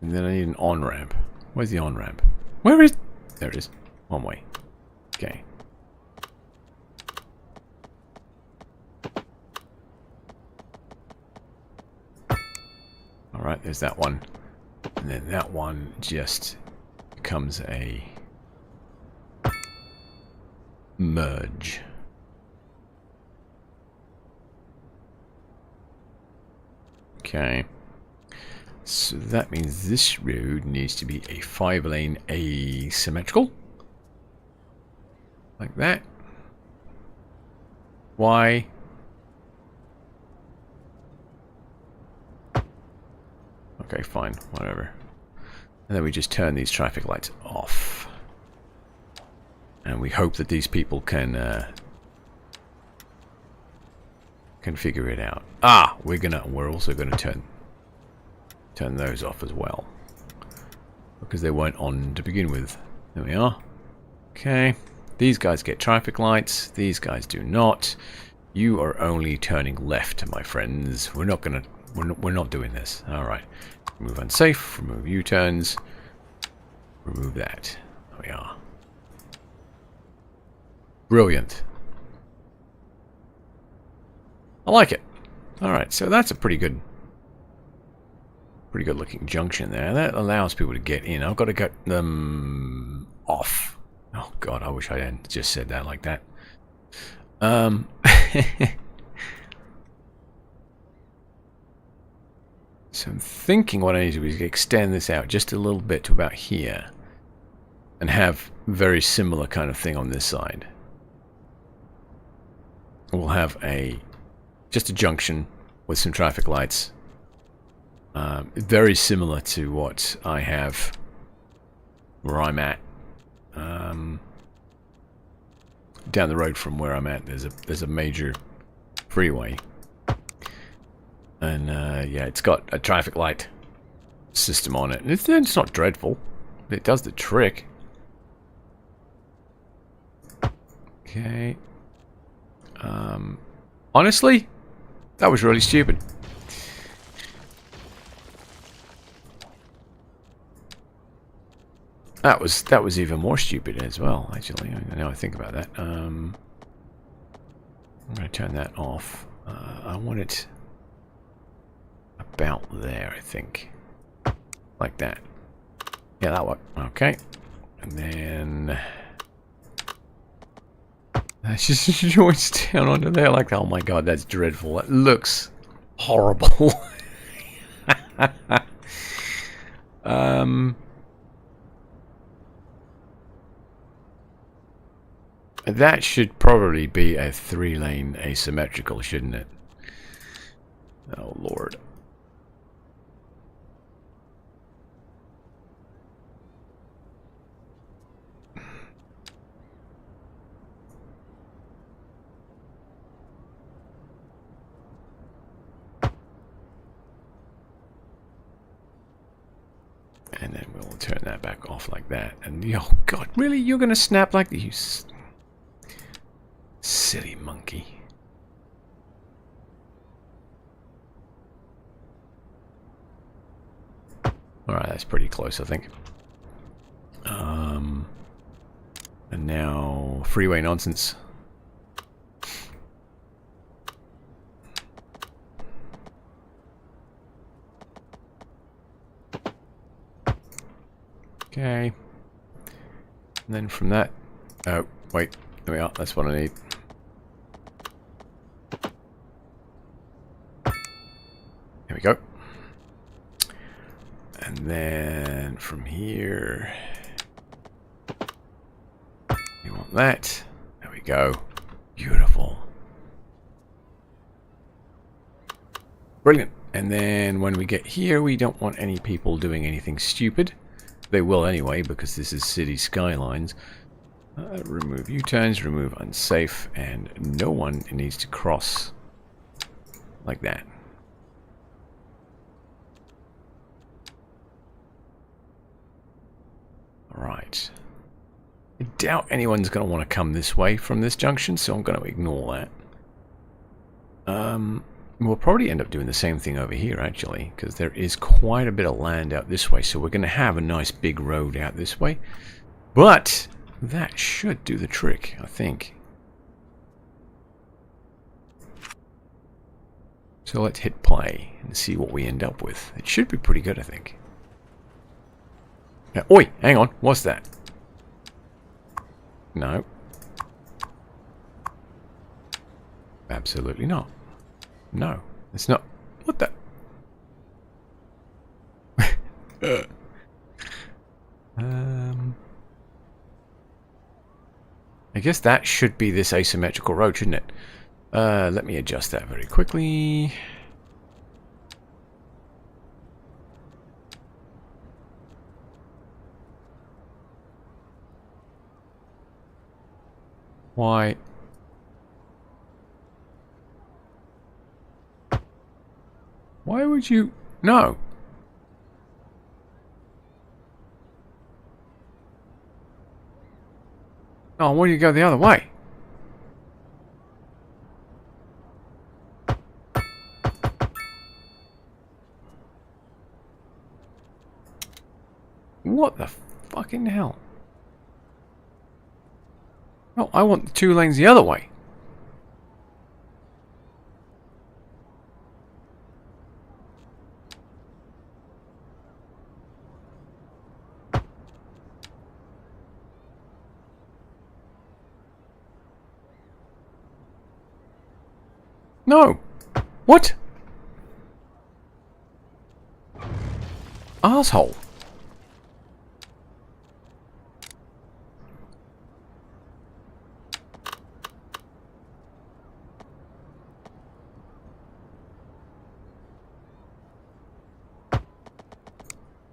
And then I need an on-ramp. Where's the on-ramp? Where is... There it is. One way. Okay. Alright, there's that one. And then that one just becomes a merge. Okay. So that means this road needs to be a 5-lane asymmetrical. Like that. Why? Okay, fine, whatever. And then we just turn these traffic lights off. And we hope that these people can figure it out. Ah, we're also gonna turn those off as well, because they weren't on to begin with. There we are. Okay, these guys get traffic lights. These guys do not. You are only turning left, my friends. We're not doing this. All right. Remove unsafe. Remove U-turns. Remove that. There we are. Brilliant. I like it. All right, so that's a pretty good looking junction there. That allows people to get in. I've got to get them off. Oh God, I wish I hadn't just said that like that. So I'm thinking what I need to do is extend this out just a little bit to about here, and have very similar kind of thing on this side. We'll have just a junction with some traffic lights. Very similar to what I have where I'm at. Down the road from where I'm at, there's a major freeway, and yeah, it's got a traffic light system on it. It's not dreadful. It does the trick. Okay. Honestly, that was really stupid. That was even more stupid as well, actually. Now I think about that. I'm going to turn that off. I want it about there, I think. Like that. Yeah, that one. Okay. And then that just joins down onto there like, oh my God, that's dreadful. It looks horrible. That should probably be a 3-lane asymmetrical, shouldn't it? Oh, Lord. And then we'll turn that back off like that. And, oh, God, really? You're going to snap like these? Silly monkey. Alright, that's pretty close, I think. And now freeway nonsense. Okay. And then from that... Oh, wait. There we are. That's what I need. There we go. And then from here... We want that. There we go. Beautiful. Brilliant. And then when we get here, we don't want any people doing anything stupid. They will anyway, because this is City Skylines. Remove U-turns, remove unsafe, and no one needs to cross like that. Alright. I doubt anyone's going to want to come this way from this junction, so I'm going to ignore that. We'll probably end up doing the same thing over here, actually, because there is quite a bit of land out this way, so we're going to have a nice big road out this way. But that should do the trick, I think. So let's hit play and see what we end up with. It should be pretty good, I think. Now, oi, hang on, what's that? No. Absolutely not. No, it's not. What the? I guess that should be this asymmetrical road, shouldn't it? Let me adjust that very quickly. Why? Why would you... No. Oh, why do you go the other way? What the fucking hell? Oh, I want the 2 lanes the other way. No. What? Asshole.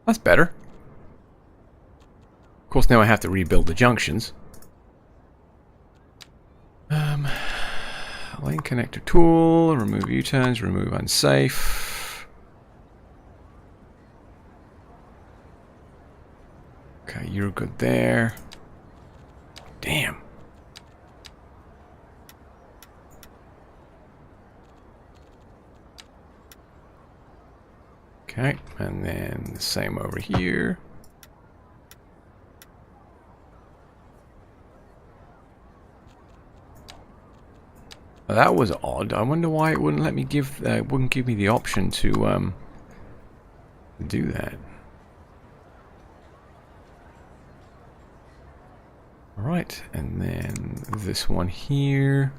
That's better. Of course, now I have to rebuild the junctions. Lane connector tool, remove U-turns, remove unsafe. Okay, you're good there. Damn. Okay, and then the same over here. That was odd. I wonder why it wouldn't let me wouldn't give me the option to do that. All right, and then this one here.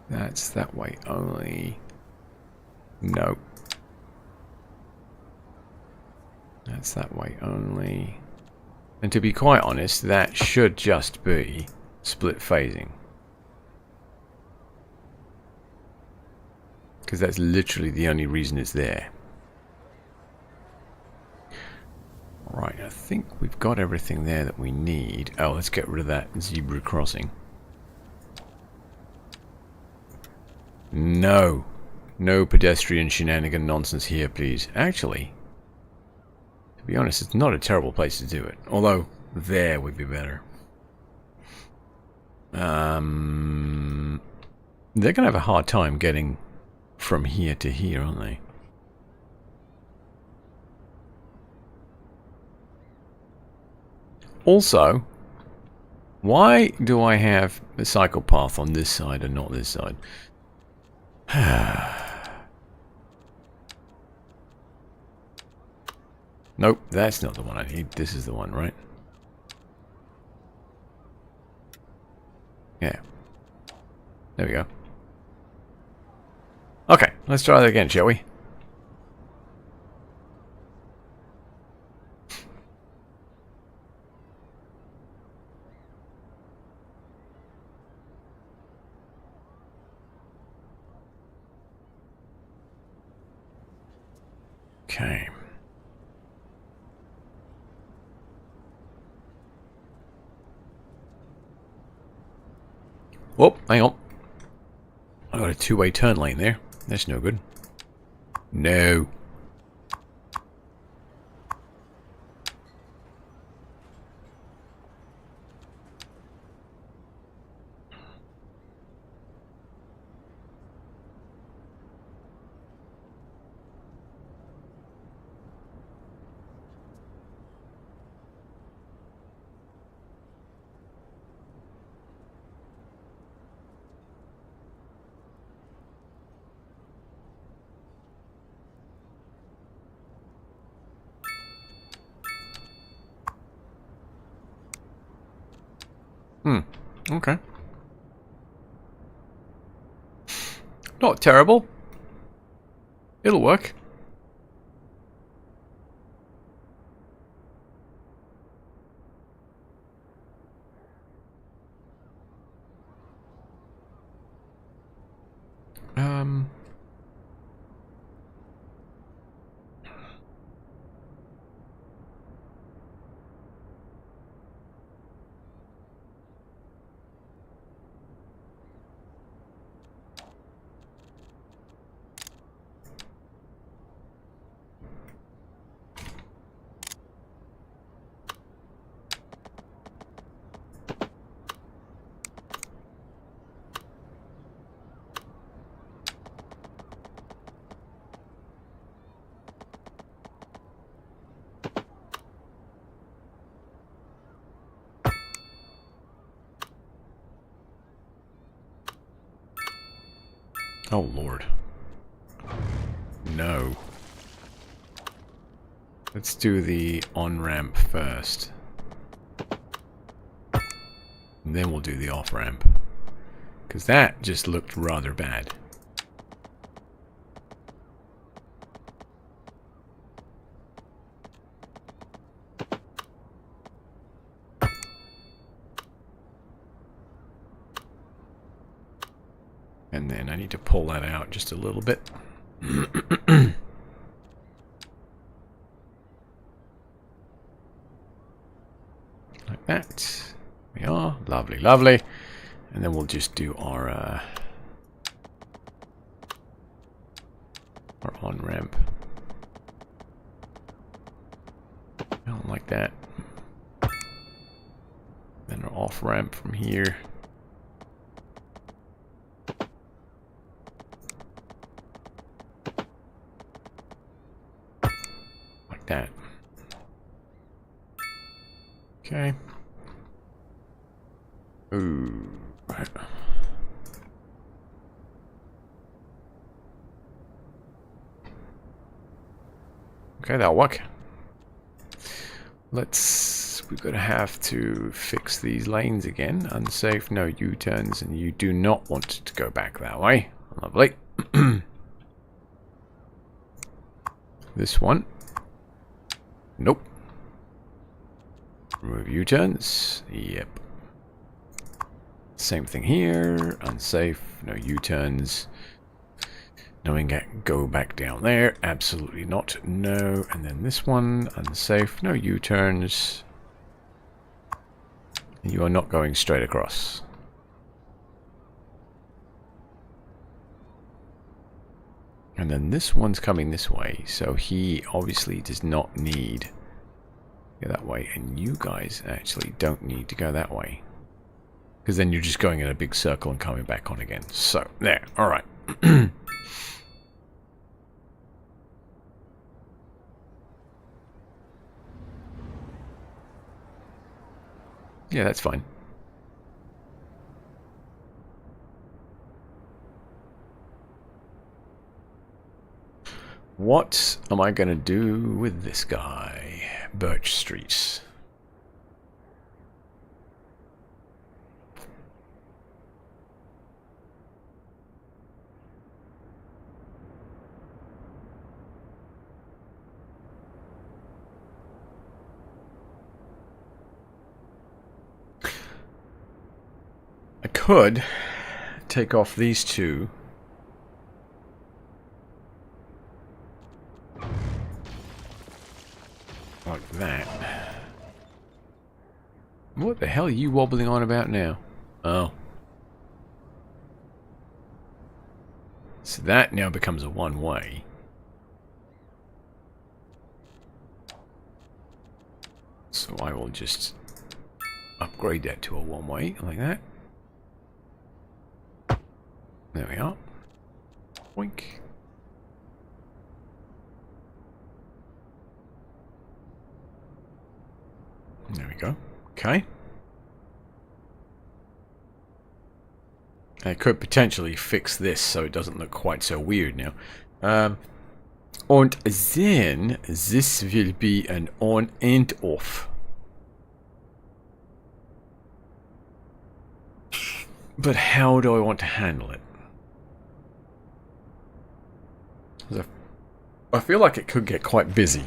That's that way only. No. That's that way only. And to be quite honest, that should just be split phasing. Because that's literally the only reason it's there. Alright, I think we've got everything there that we need. Oh, let's get rid of that zebra crossing. No. No pedestrian shenanigan nonsense here, please. Actually, to be honest, it's not a terrible place to do it. Although, there would be better. They're going to have a hard time getting from here to here, aren't they? Also, why do I have a cycle path on this side and not this side? Nope, that's not the one I need. This is the one, right? Yeah. There we go. Okay, let's try that again, shall we? Okay. Whoop, hang on. I got a 2-way turn lane there. That's no good. No. Okay. Not terrible. It'll work. Oh, Lord. No. Let's do the on-ramp first. And then we'll do the off-ramp. Because that just looked rather bad. And then I need to pull that out just a little bit. Like that. We are. Lovely, lovely. And then we'll just do our on-ramp. Like that. Then our off-ramp from here. Like that. Okay. Ooh. Right. Okay, that'll work. We're gonna have to fix these lanes again. Unsafe, no U-turns, and you do not want to go back that way. Lovely. This one. Nope. Remove U-turns. Yep. Same thing here. Unsafe, no U-turns. Knowing go back down there. Absolutely not. No. And then this one. Unsafe, no U-turns. You are not going straight across. And then this one's coming this way, so he obviously does not need to go that way. And you guys actually don't need to go that way. Because then you're just going in a big circle and coming back on again. So, there. Alright. Yeah, that's fine. What am I going to do with this guy? Birch Street. I could take off these two. Like that. What the hell are you wobbling on about now? Oh. So that now becomes a one-way. So I will just upgrade that to a one-way, like that. There we are. Boink. There we go. Okay. I could potentially fix this so it doesn't look quite so weird now. Und then this will be an on and off. But how do I want to handle it? I feel like it could get quite busy.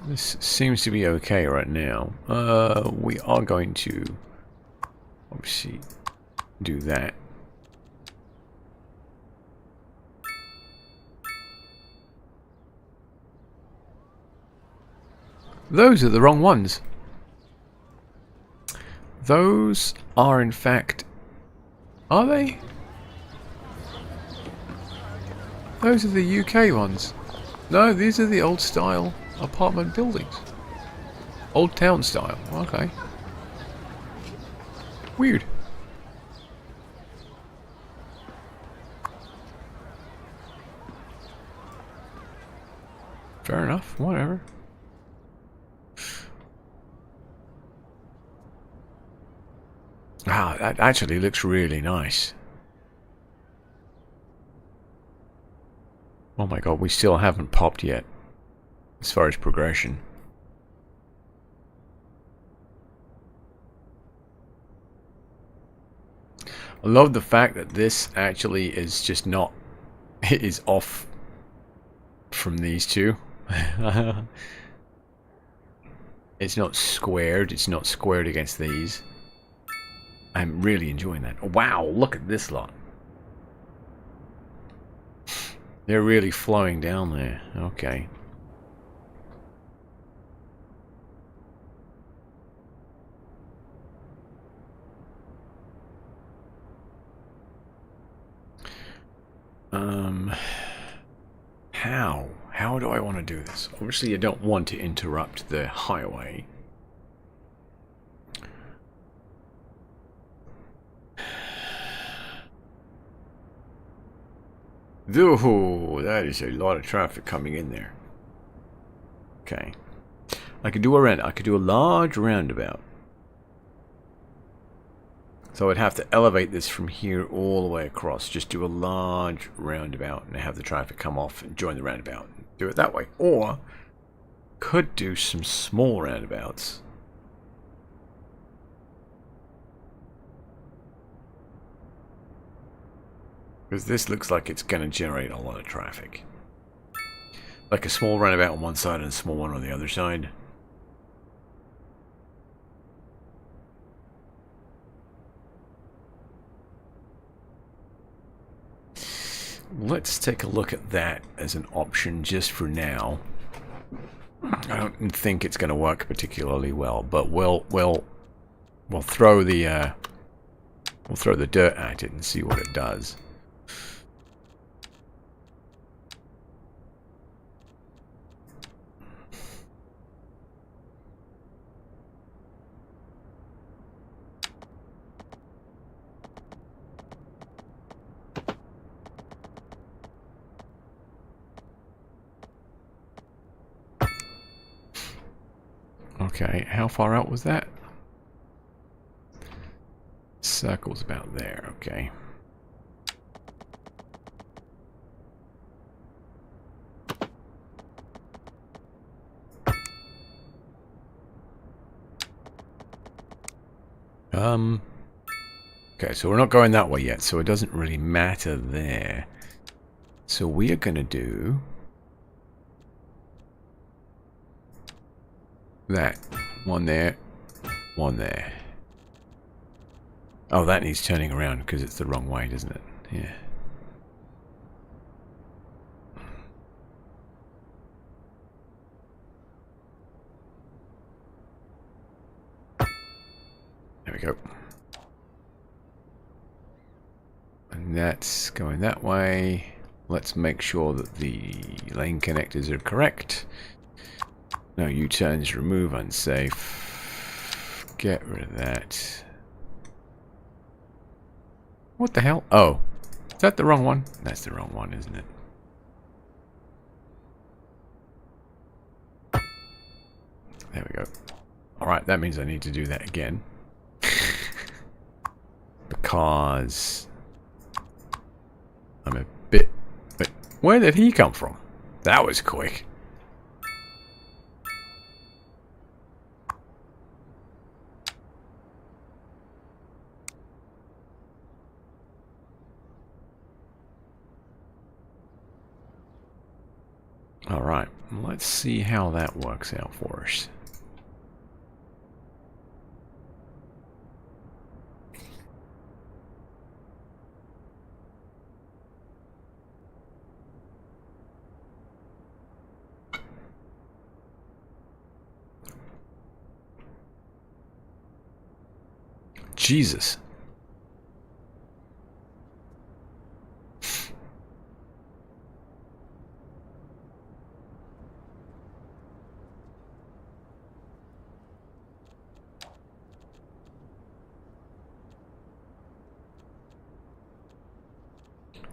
This seems to be okay right now. We are going to obviously do that. Those are the wrong ones. Those are in fact... Are they? Those are the UK ones. No, these are the old style apartment buildings. Old town style. Okay. fair enough. Whatever. Ah, that actually looks really nice. Oh my god, we still haven't popped yet. As far as progression. I love the fact that this actually is just not... It is off from these two. It's not squared. It's not squared against these. I'm really enjoying that. Wow, look at this lot. They're really flowing down there. Okay. How do I want to do this? Obviously, I don't want to interrupt the highway. Ooh, that is a lot of traffic coming in there. Okay. I could do a large roundabout. So I'd have to elevate this from here all the way across. Just do a large roundabout and have the traffic come off and join the roundabout. Do it that way. Or could do some small roundabouts. Because this looks like it's going to generate a lot of traffic. Like a small roundabout on one side and a small one on the other side. Let's take a look at that as an option just for now. I don't think it's going to work particularly well, but we'll throw the dirt at it and see what it does. Okay, how far out was that? Circle's about there, okay. Okay, so we're not going that way yet, so it doesn't really matter there. So we are going to do that. One there, one there. Oh, that needs turning around because it's the wrong way, doesn't it? Yeah. There we go. And that's going that way. Let's make sure that the lane connectors are correct. No U-turns, remove unsafe. Get rid of that. What the hell? Oh, is that the wrong one? That's the wrong one, isn't it? There we go. Alright, that means I need to do that again. Because I'm a bit... But where did he come from? That was quick. Alright, let's see how that works out for us. Jesus.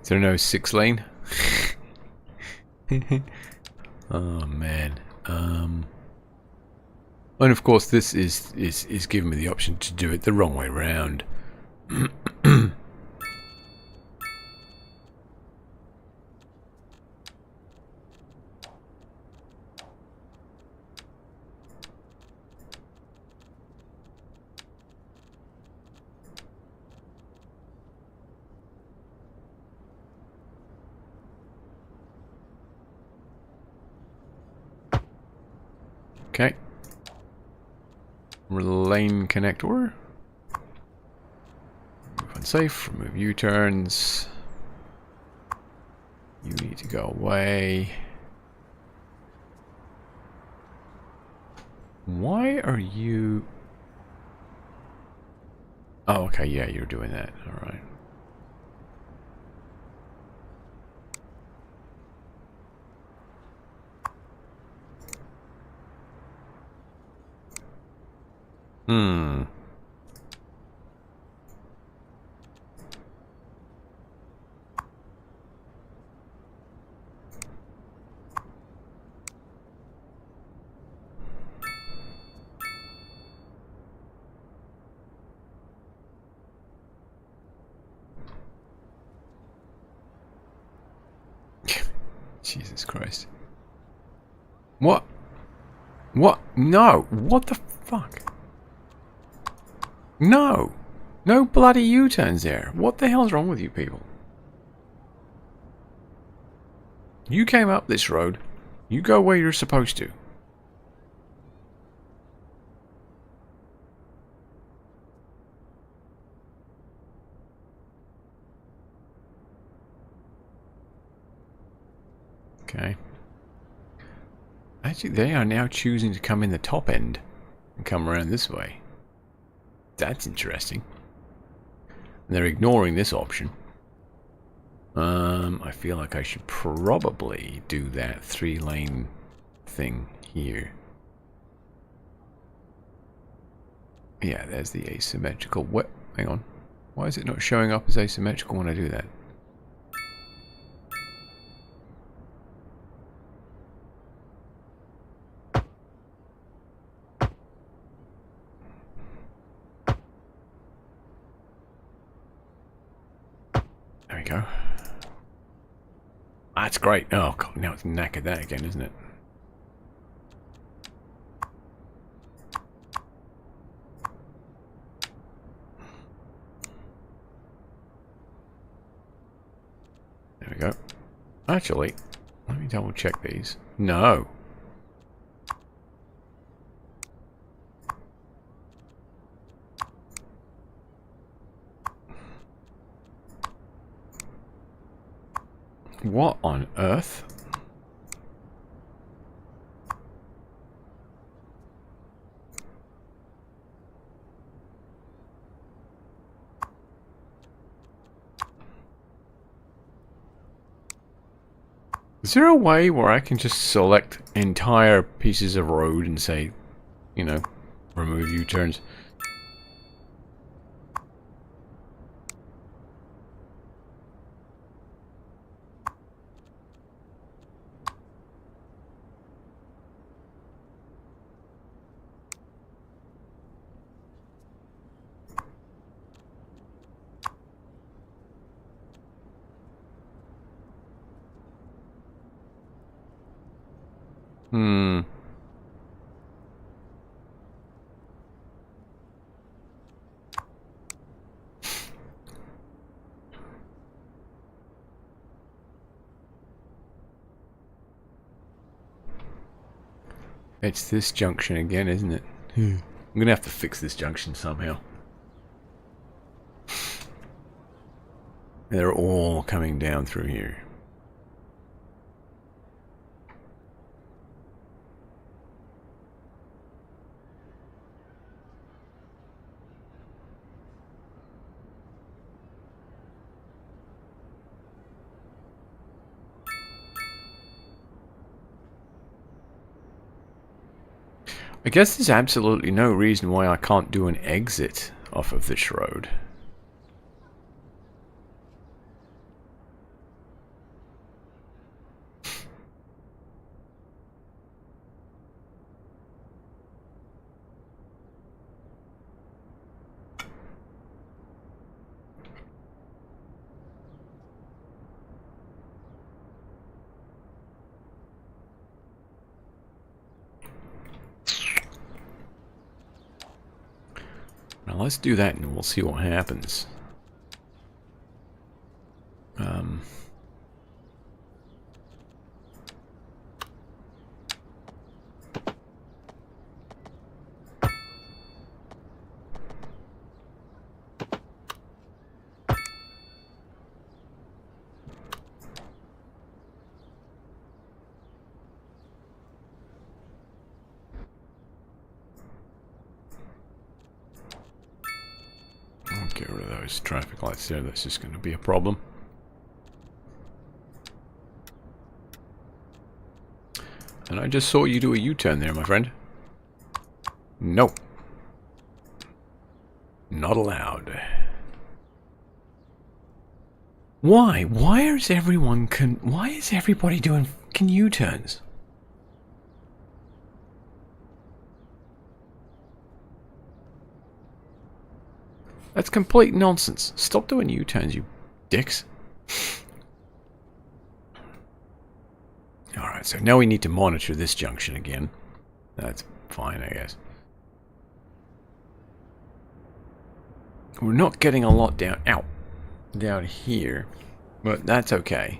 Is there no 6 lane? Oh man. And of course this is giving me the option to do it the wrong way round. Okay. Lane connector. Move unsafe, remove U-turns. You need to go away. Why are you... Oh, okay, yeah, you're doing that. Alright. Hmm. Jesus Christ. What? What? No! What the fuck? No! No bloody U-turns there. What the hell's wrong with you people? You came up this road. You go where you're supposed to. Okay. Actually, they are now choosing to come in the top end and come around this way. That's interesting. And they're ignoring this option. I feel like I should probably do that 3-lane thing here. Yeah, there's the asymmetrical. What? Hang on. Why is it not showing up as asymmetrical when I do that? There we go. That's great. Oh, God, now it's knackered that again, isn't it? There we go. Actually, let me double check these. No. What on earth? Is there a way where I can just select entire pieces of road and say, you know, remove U-turns? Hmm. It's this junction again, isn't it? I'm gonna have to fix this junction somehow. They're all coming down through here. I guess there's absolutely no reason why I can't do an exit off of this road. Well, let's do that and we'll see what happens. Get rid of those traffic lights there. That's just going to be a problem. And I just saw you do a U-turn there, my friend. No. Not allowed. Why? Why is everybody doing fucking U-turns? That's complete nonsense. Stop doing U-turns, you dicks. Alright, so now we need to monitor this junction again. That's fine, I guess. We're not getting a lot down here, but that's okay.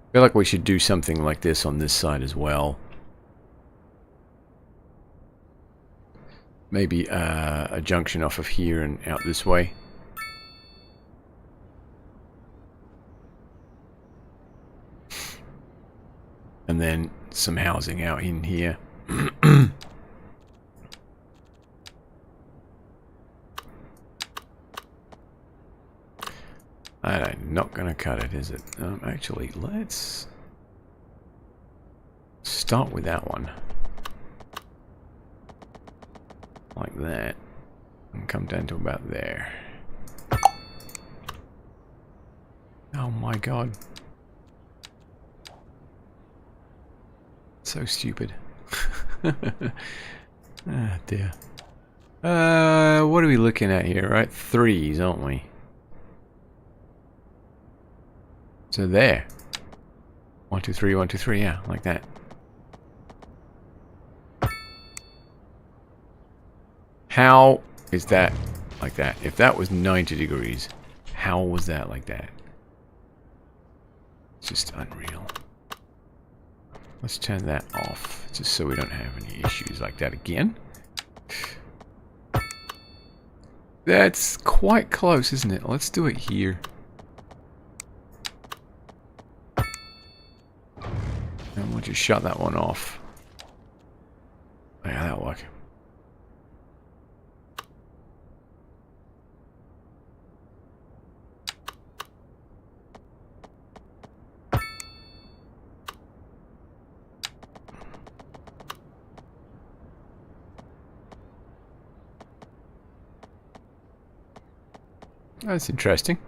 I feel like we should do something like this on this side as well. Maybe a junction off of here and out this way. And then some housing out in here. I'm not going to cut it, is it? Actually, let's start with that one. Like that. And come down to about there. Oh my god. So stupid. Ah, dear. What are we looking at here, right? 3s, aren't we? So there. 1, 2, 3, 1, 2, 3, yeah, like that. How is that like that? If that was 90 degrees, how was that like that? It's just unreal. Let's turn that off, just so we don't have any issues like that again. That's quite close, isn't it? Let's do it here. And we'll just shut that one off. Yeah, that'll work. That's interesting.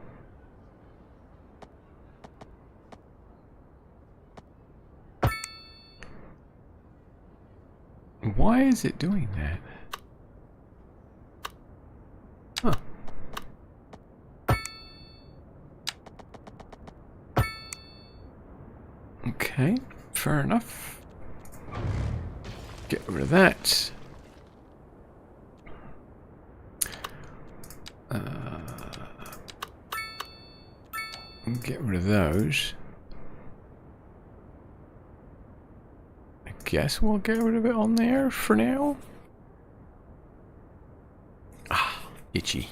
Why is it doing that? Huh. Okay, fair enough. Get rid of that. Get rid of those. I guess we'll get rid of it on there for now. Ah, itchy.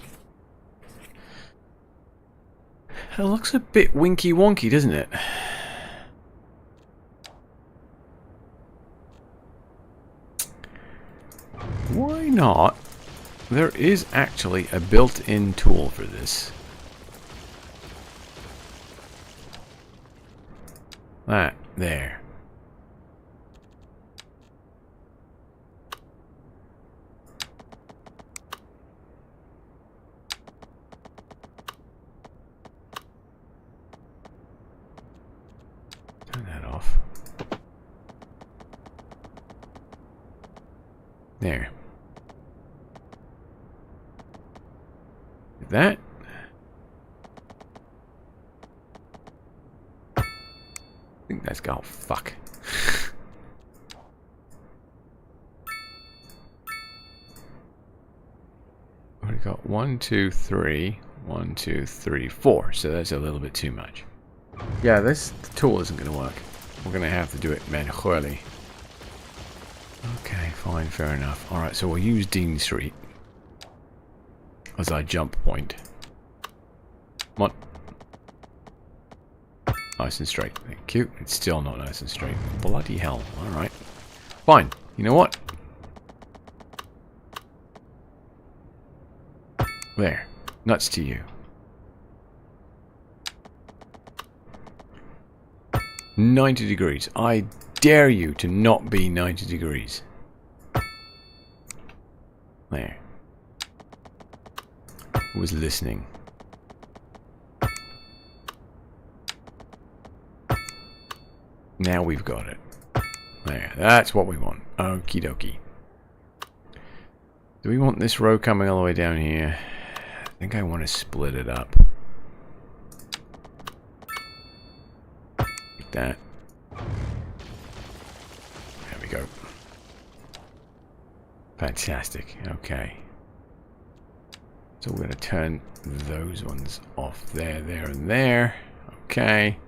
It looks a bit winky wonky, doesn't it? Why not? There is actually a built-in tool for this. That, there. Turn that off. There. That. Let's go. Fuck. We've got 1, 2, 3. 1, 2, 3, 4. So that's a little bit too much. Yeah, this tool isn't going to work. We're going to have to do it manually. Okay, fine, fair enough. Alright, so we'll use Dean Street as our jump point. Come on. Nice and straight. Thank you. It's still not nice and straight. Bloody hell. Alright. Fine. You know what? There. Nuts to you. 90 degrees. I dare you to not be 90 degrees. There. Who was listening? Now we've got it. There. That's what we want. Okie dokie. Do we want this row coming all the way down here? I think I want to split it up. Like that. There we go. Fantastic. Okay. So we're going to turn those ones off there, there, and there. Okay.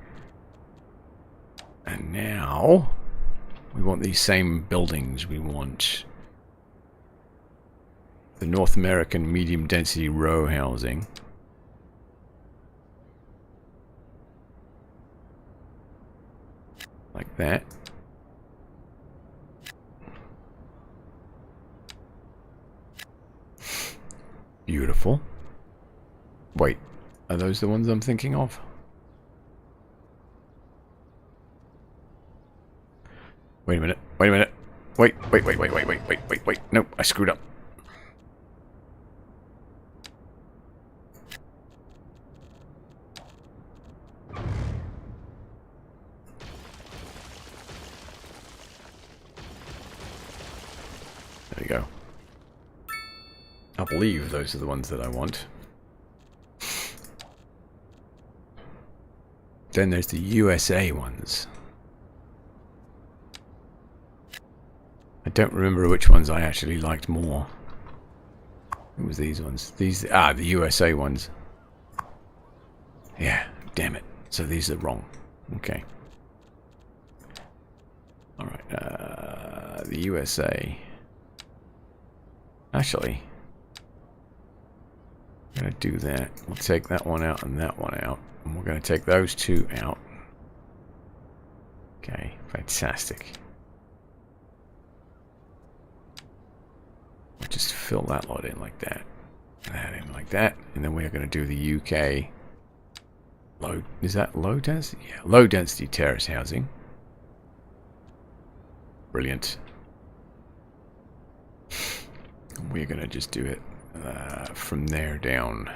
And now we want these same buildings. We want the North American medium density row housing. Like that. Beautiful. Wait, are those the ones I'm thinking of? Wait a minute. Wait a minute. Wait. Nope, I screwed up. There we go. I believe those are the ones that I want. Then there's the USA ones. I don't remember which ones I actually liked more. It was these ones. These, the USA ones. Yeah, damn it. So these are wrong. Okay. Alright, the USA. Actually, I'm going to do that. We'll take that one out and that one out. And we're going to take those two out. Okay, fantastic. We'll just fill that lot in like that. That in like that. And then we're going to do the UK. Low, is that low density? Yeah, low density terrace housing. Brilliant. We're going to just do it from there down.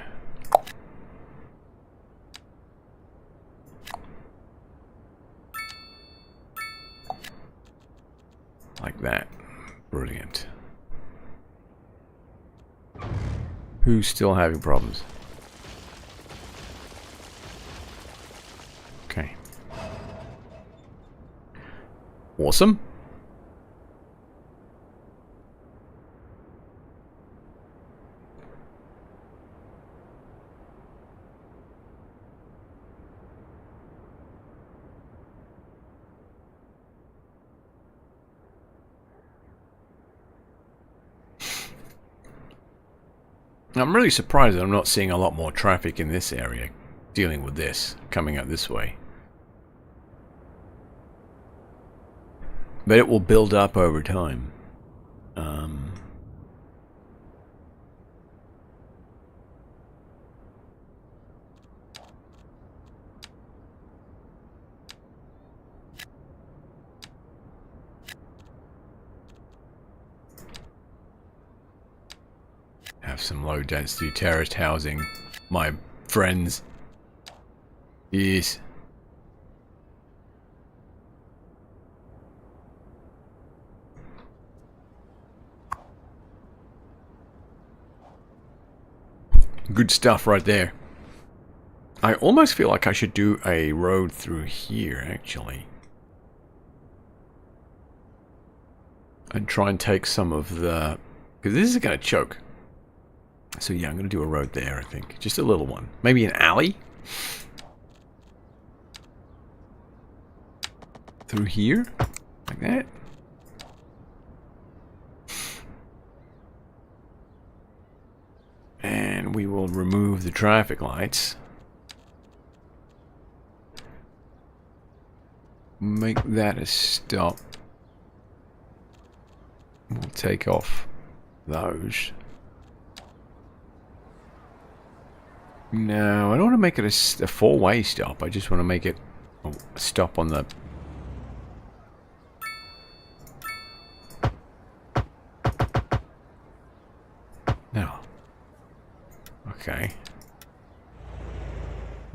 Like that. Brilliant. Who's still having problems? Okay. Awesome. I'm really surprised that I'm not seeing a lot more traffic in this area dealing with this, coming up this way. But it will build up over time. Have some low density terraced housing, my friends. Yes. Good stuff right there. I almost feel like I should do a road through here, actually. and try and take some of the... Because this is going to choke. So yeah, I'm going to do a road there, I think. Just a little one. Maybe an alley? Through here? Like that? And we will remove the traffic lights. Make that a stop. We'll take off those. No, I don't want to make it a four-way stop. I just want to make it a stop on the... No. Okay.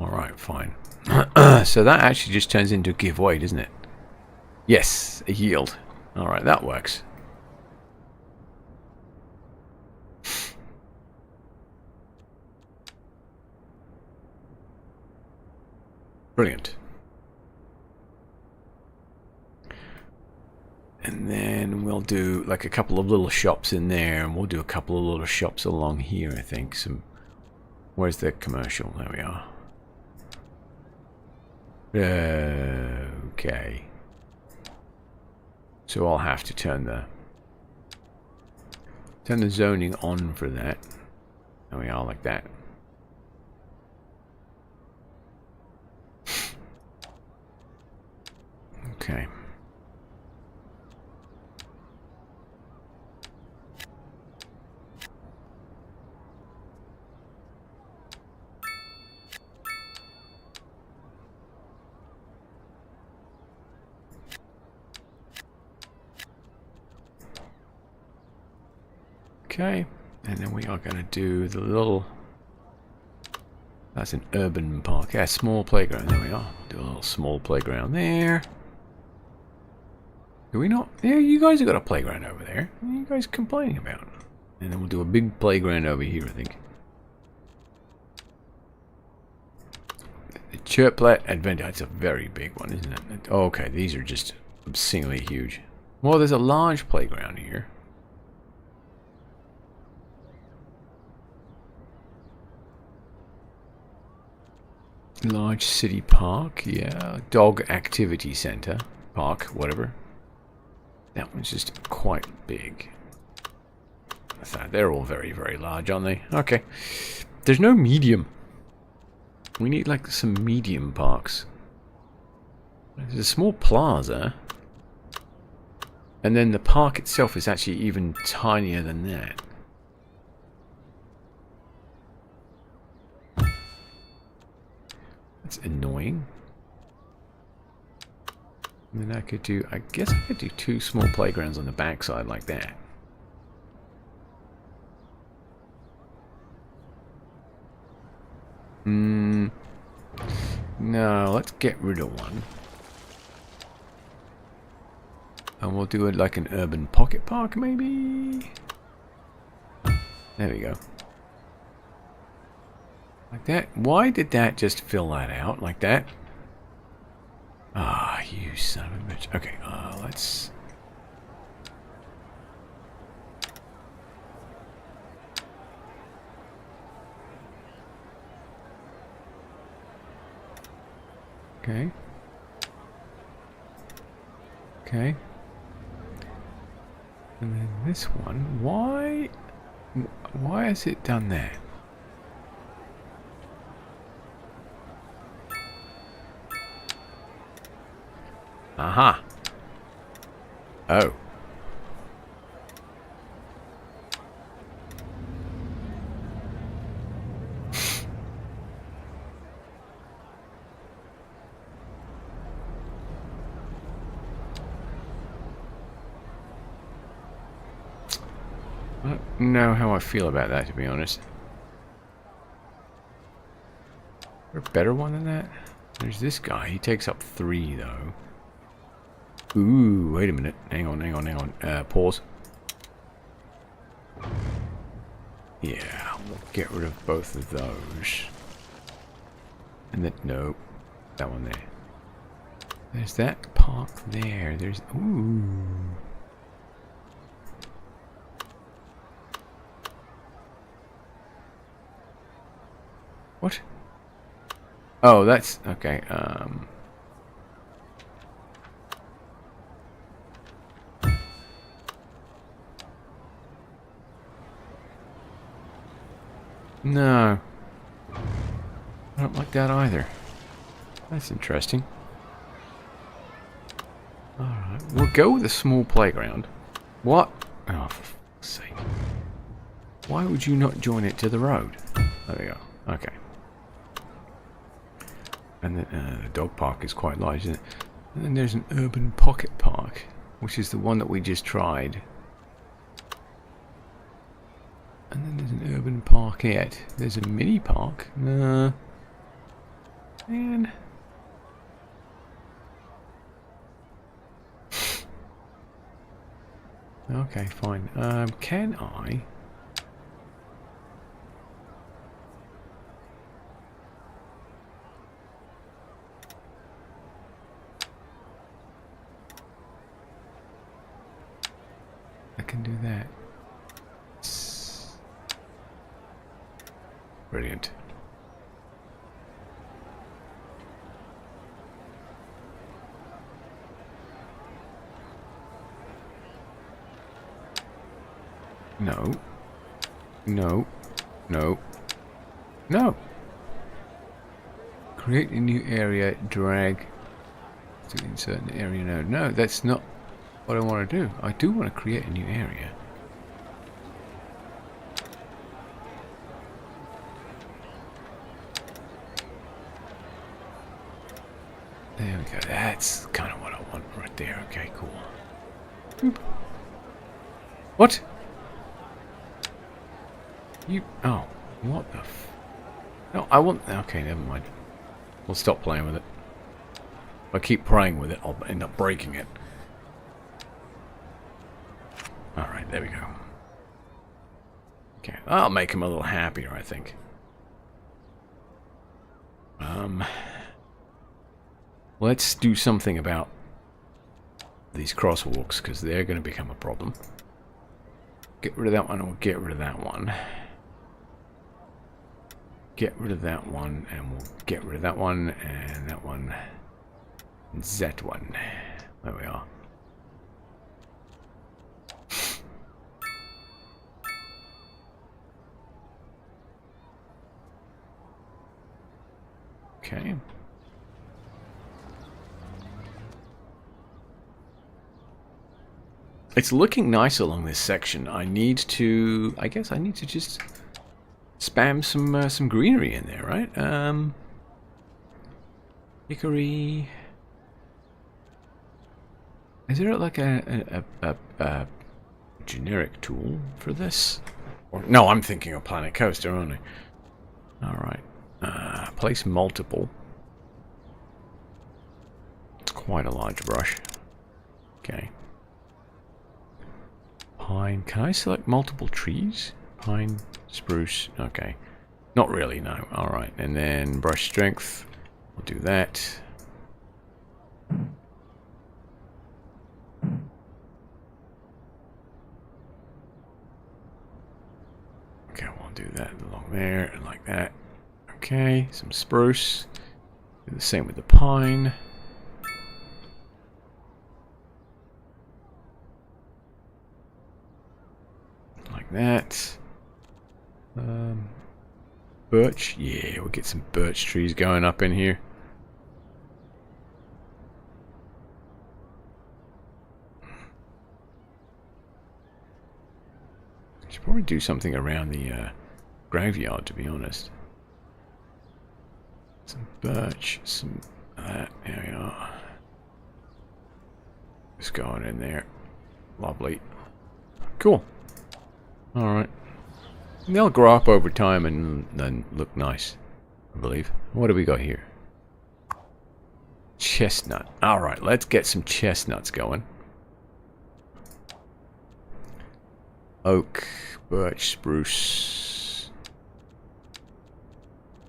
Alright, fine. So that actually just turns into a giveaway, doesn't it? Yes, a yield. Alright, that works. Brilliant. And then we'll do like a couple of little shops in there, and we'll do a couple of little shops along here, I think. Some... Where's the commercial? There we are. Okay. So I'll have to turn the zoning on for that. There we are, like that. Okay. Okay, and then we are going to do the little... That's an urban park. Yeah, small playground. There we are. Do a little small playground there. Do we not? Yeah, you guys have got a playground over there. What are you guys complaining about? And then we'll do a big playground over here, I think. The Chirplet Adventure. That's a very big one, isn't it? Oh, okay, these are just obscenely huge. Well, there's a large playground here. Large city park, yeah. Dog activity center. Park, whatever. That one's just quite big. They're all very, very large, aren't they? Okay. There's no medium. We need like some medium parks. There's a small plaza. And then the park itself is actually even tinier than that. That's annoying. And then I could do, I guess I could do two small playgrounds on the backside like that. No, let's get rid of one. And we'll do it like an urban pocket park, maybe? There we go. Like that. Why did that just fill that out like that? Ah, you son of a bitch. Okay, let's... Okay. Okay. And then this one, why has it done that? Aha. Oh. I don't know how I feel about that, to be honest. Is there a better one than that? There's this guy. He takes up 3, though. Ooh, wait a minute. Hang on. Pause. Yeah, we'll get rid of both of those. And then, no. That one there. There's that park there. There's... Ooh. Oh, that's okay. No, I don't like that either. That's interesting. Alright, we'll go with a small playground. What? Oh, for fuck's sake. Why would you not join it to the road? There we go. Okay. And then the dog park is quite large, isn't it? And then there's an urban pocket park, which is the one that we just tried. And then there's an urban parkette. There's a mini park. Man. Okay, fine. Can I? I can do that. Brilliant. No. No. No. No. Create a new area, drag to insert an area node. No, that's not what I want to do. I do want to create a new area. There we go. That's kind of what I want right there. Okay, cool. Boop. What? You... Oh. What the f... No, I want... Okay, never mind. We'll stop playing with it. If I keep playing with it, I'll end up breaking it. Alright, there we go. Okay, I'll make him a little happier, I think. Let's do something about these crosswalks, because they're going to become a problem. Get rid of that one, or get rid of that one. Get rid of that one, and we'll get rid of that one, and that one, and that one. There we are. Okay. It's looking nice along this section. I need to... I guess I need to just spam some greenery in there, right? Hickory... Is there like a generic tool for this? Or, no, I'm thinking of Planet Coaster, aren't I? Alright. Place multiple. It's quite a large brush. Okay. Pine. Can I select multiple trees? Pine, spruce. Okay. Not really, no. Alright. And then brush strength. We'll do that. Okay, we'll do that along there and like that. Okay, some spruce. Do the same with the pine. Like that. Birch. Yeah, we'll get some birch trees going up in here. Should probably do something around the graveyard, to be honest. Some birch, some that. There we are. Just going in there. Lovely. Cool. Alright. They'll grow up over time and then look nice, I believe. What do we got here? Chestnut. Alright, let's get some chestnuts going. Oak, birch, spruce.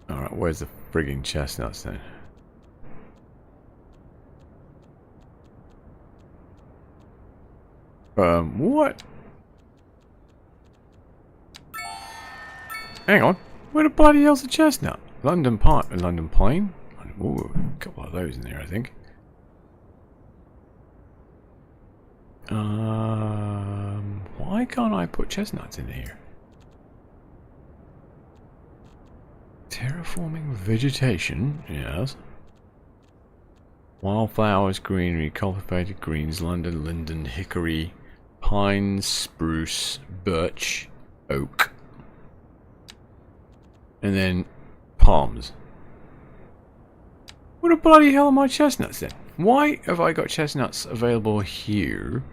Alright, where's the frigging chestnuts then? What? Hang on. Where the bloody hell's the chestnut? London Plain? Ooh, a couple of those in there, I think. Why can't I put chestnuts in here? Terraforming vegetation, yes. Wildflowers, greenery, cultivated greens, London, linden, hickory, pine, spruce, birch, oak. And then palms. What the bloody hell are my chestnuts then? Why have I got chestnuts available here?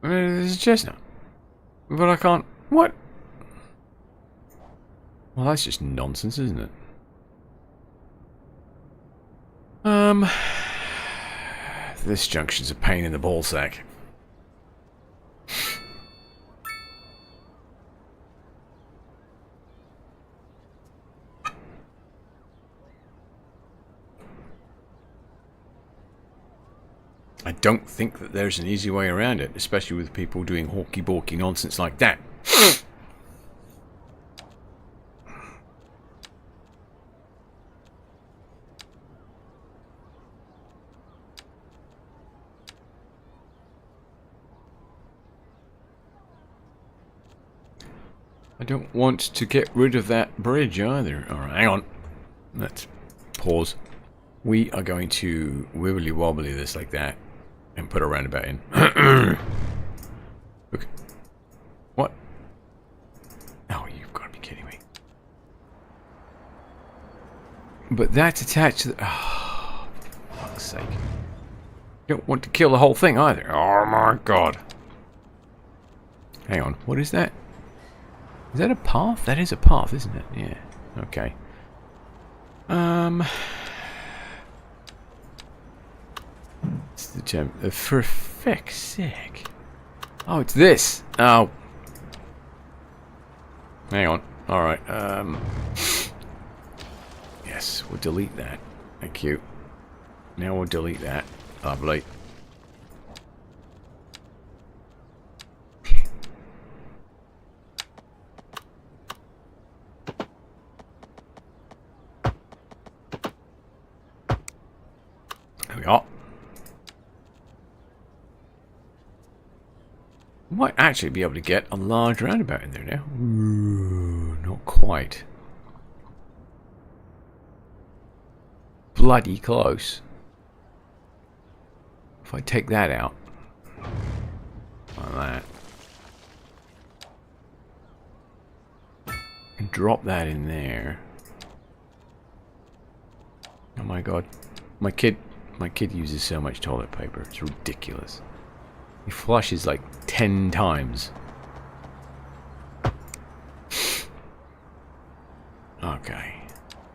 There's a chestnut. But I can't... What? Well, that's just nonsense, isn't it? This junction's a pain in the ballsack. I don't think that there's an easy way around it, especially with people doing hawky-balky nonsense like that. I don't want to get rid of that bridge either. Alright, hang on. Let's pause. We are going to wibbly-wobbly this like that and put a roundabout in. Okay. What? Oh, you've got to be kidding me. But that's attached to the... Oh, for fuck's sake. You don't want to kill the whole thing either. Oh my god. Hang on, what is that? Is that a path? That is a path, isn't it? Yeah. Okay. It's the gem. For feck's sake. Oh, it's this. Oh. Hang on. Alright. Yes, we'll delete that. Thank you. Now we'll delete that. Lovely. There we are. Might actually be able to get a large roundabout in there now. Ooh, not quite. Bloody close. If I take that out, like that, and drop that in there. Oh my god, my kid uses so much toilet paper. It's ridiculous. He flushes like 10 times. Okay,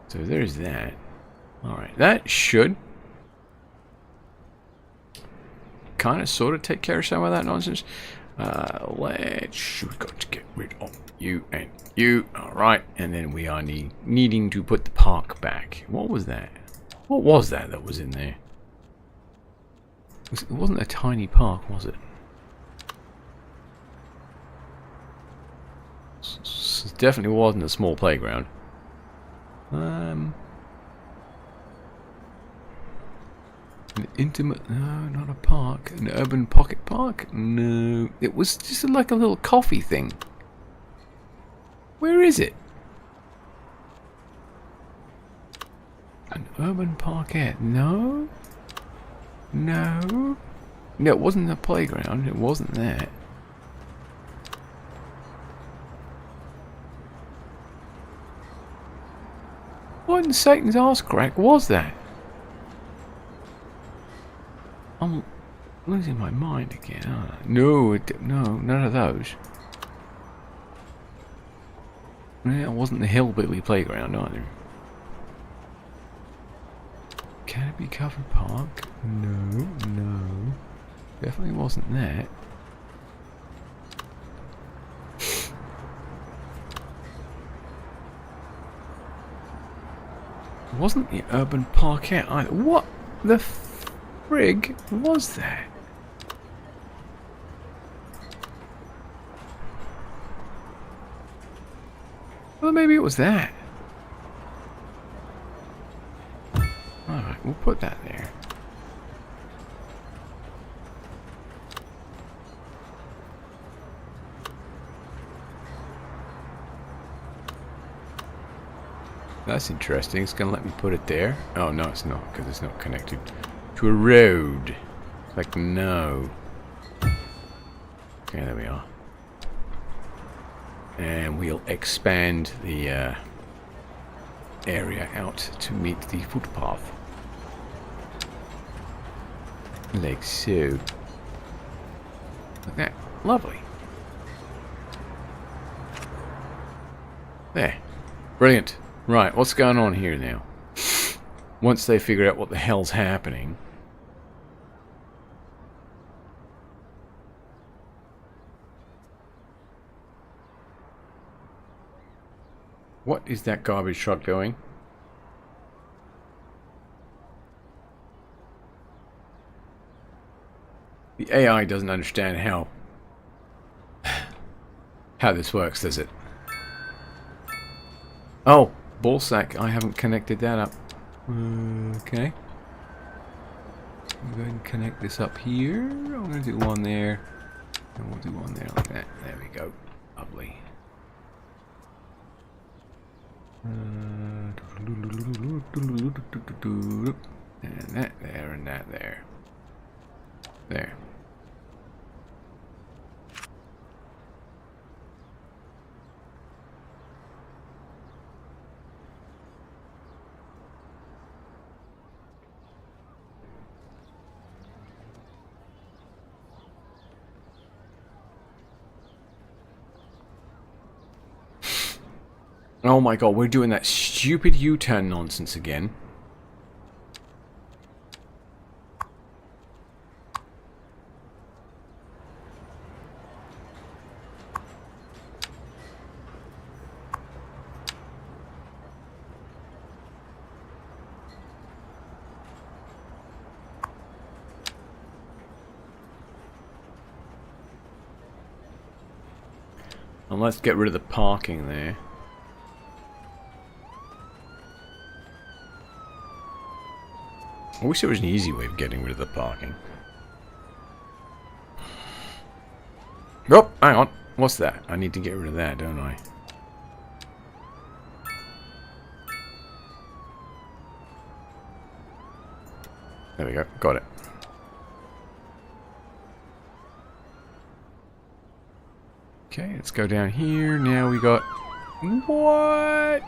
so there's that. Alright, that should kind of sort of take care of some of that nonsense. We've got to get rid of you and you. Alright, and then we are needing to put the park back. What was that? What was that was in there? It wasn't a tiny park, was it? It definitely wasn't a small playground. An intimate... No, not a park. An urban pocket park? No. It was just like a little coffee thing. Where is it? An urban parkette? No? No? No, it wasn't a playground. It wasn't that. What in Satan's arse crack was that? I'm losing my mind again, aren't I? No, no, none of those. Yeah, it wasn't the hillbilly playground either. Canopy covered park? No, no. Definitely wasn't that. It wasn't the urban parkette either. What the f... frig was that? Well, maybe it was that. Alright, we'll put that there. That's interesting. It's going to let me put it there. Oh, no, it's not, because it's not connected to a road. It's like, no. Okay, there we are. And we'll expand the area out to meet the footpath. Like so. Like that. Lovely. There. Brilliant. Right, what's going on here now? Once they figure out what the hell's happening. What is that garbage truck doing? The AI doesn't understand how this works, does it? Oh, ballsack. I haven't connected that up. Okay. I'm going to connect this up here. I'm going to do one there. And we'll do one there like that. There we go. Lovely. And that there and that there. There. Oh my god, we're doing that stupid U-turn nonsense again. And let's get rid of the parking there. I wish there was an easy way of getting rid of the parking. Oh, hang on. What's that? I need to get rid of that, don't I? There we go. Got it. Okay, let's go down here. Now we got... What?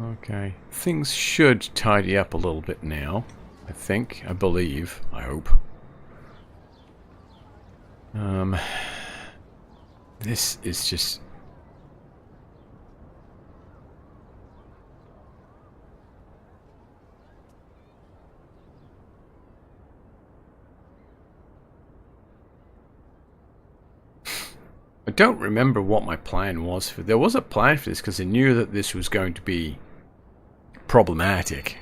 Okay, things should tidy up a little bit now. I think, I believe, I hope. This is just... I don't remember what my plan was for... There was a plan for this because I knew that this was going to be problematic.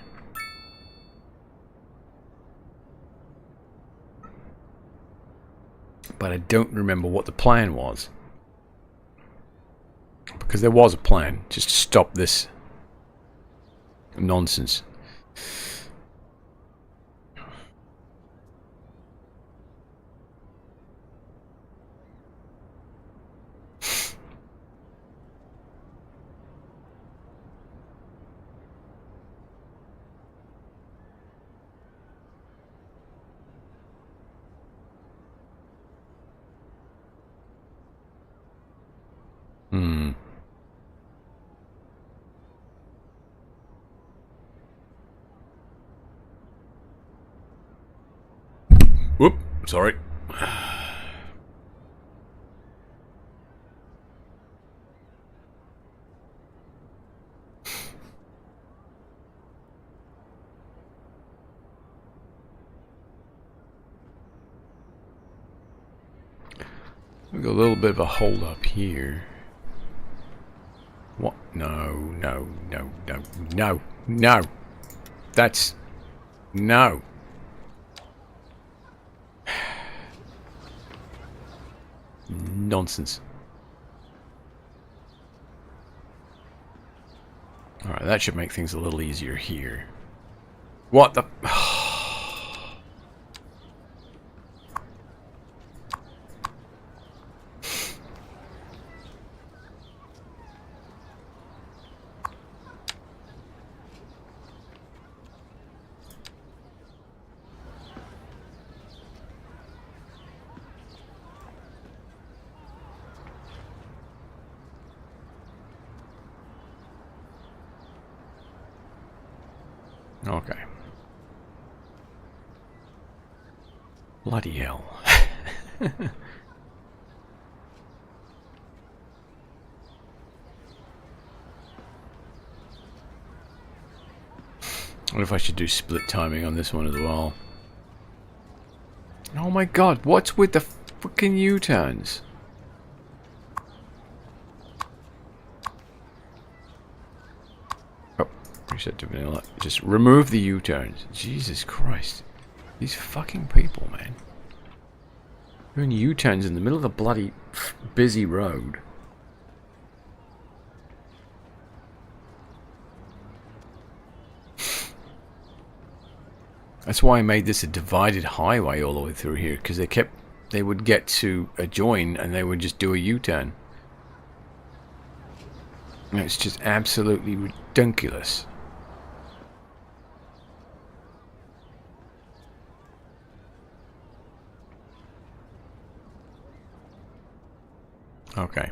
But I don't remember what the plan was. Because there was a plan, just to stop this nonsense. Whoop, sorry. We've got a little bit of a hold up here. What? No, no, no, no, no, no. That's... No. Nonsense. Alright, that should make things a little easier here. What the... Okay. Bloody hell. What if I should do split timing on this one as well? Oh my god, what's with the fucking U-turns? Oh, reset to vanilla. Just remove the U-turns. Jesus Christ. These fucking people, man. Doing U-turns in the middle of the bloody busy road. That's why I made this a divided highway all the way through here, because they would get to a join and they would just do a U-turn. And it's just absolutely ridiculous. Okay.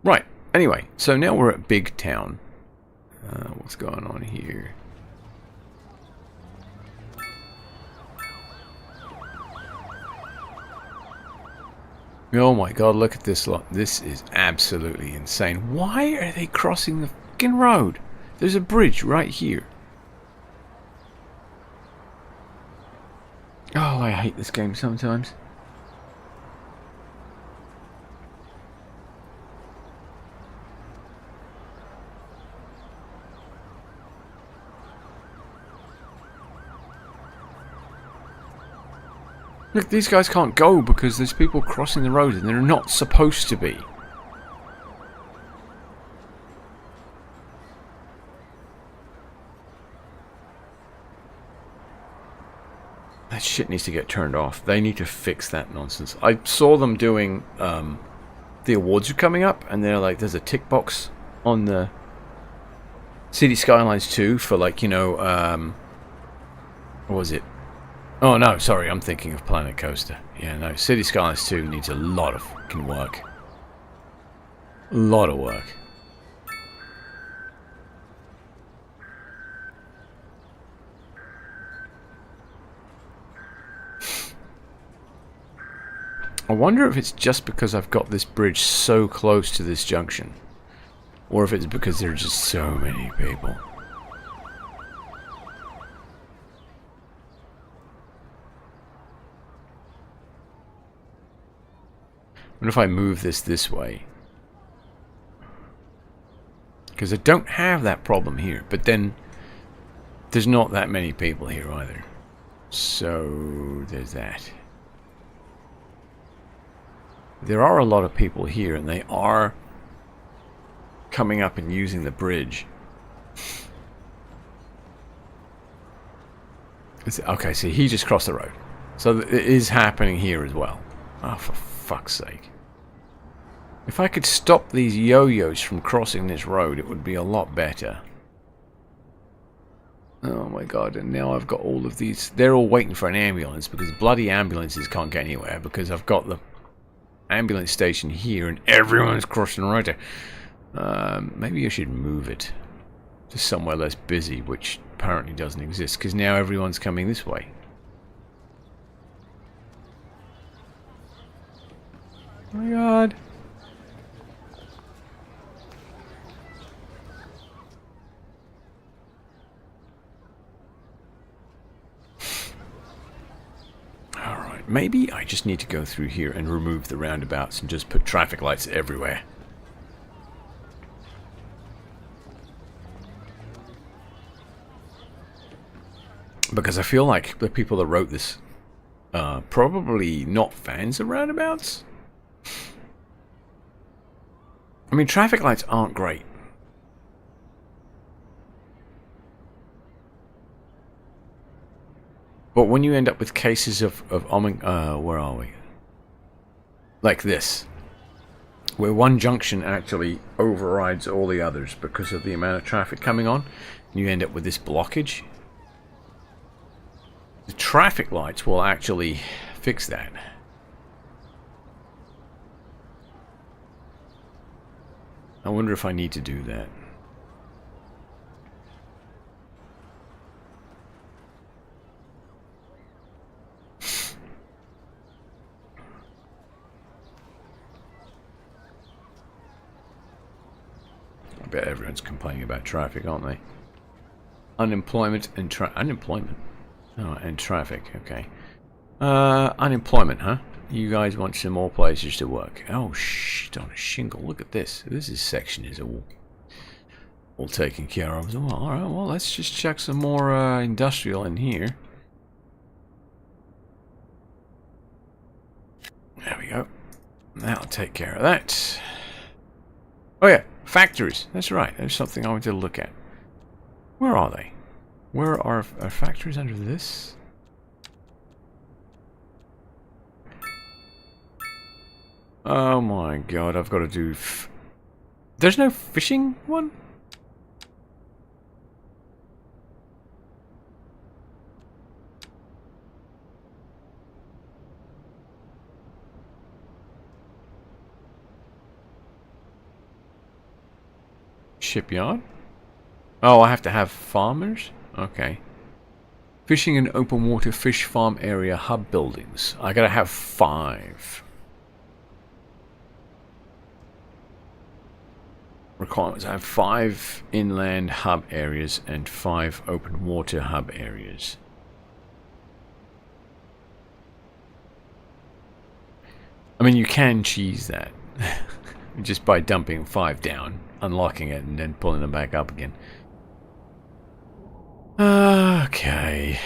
Right. Anyway, so now we're at Big Town. What's going on here? Oh my god, look at this lot. This is absolutely insane. Why are they crossing the fucking road? There's a bridge right here. Oh, I hate this game sometimes. Look, these guys can't go because there's people crossing the road and they're not supposed to be. That shit needs to get turned off. They need to fix that nonsense. I saw them doing, the awards are coming up, and they're like, there's a tick box on the City Skylines 2 for, like, you know, what was it? Oh no, sorry, I'm thinking of Planet Coaster. Yeah, no, City Skylines 2 needs a lot of fucking work. A lot of work. I wonder if it's just because I've got this bridge so close to this junction. Or if it's because there are just so many people. What if I move this way? Because I don't have that problem here, but then there's not that many people here either. So there's that. There are a lot of people here, and they are coming up and using the bridge. Okay, see, he just crossed the road. So it is happening here as well. Oh, for fuck's sake. If I could stop these yo-yos from crossing this road, it would be a lot better. Oh my god, and now I've got all of these... They're all waiting for an ambulance, because bloody ambulances can't get anywhere, because I've got the ambulance station here, and everyone's crossing the road there. Maybe I should move it to somewhere less busy, which apparently doesn't exist, because now everyone's coming this way. Oh my god. Maybe I just need to go through here and remove the roundabouts and just put traffic lights everywhere. Because I feel like the people that wrote this probably not fans of roundabouts. I mean, traffic lights aren't great. But when you end up with cases of where are we? Like this. Where one junction actually overrides all the others because of the amount of traffic coming on. And you end up with this blockage. The traffic lights will actually fix that. I wonder if I need to do that. I bet everyone's complaining about traffic, aren't they? Unemployment and unemployment. Oh, and traffic, okay. Unemployment, huh? You guys want some more places to work. Oh, shit, on a shingle. Look at this. This section is all taken care of. Well, alright, well, let's just check some more industrial in here. There we go. That'll take care of that. Oh yeah, factories. That's right. There's something I wanted to look at. Where are they? Where are factories under this? Oh my god, I've got to do... There's no fishing one? Shipyard? Oh, I have to have farmers? Okay. Fishing and open water fish farm area hub buildings. I gotta have 5. Requirements. I have 5 inland hub areas and 5 open water hub areas. I mean, you can cheese that. Just by dumping 5 down, unlocking it, and then pulling them back up again. Okay.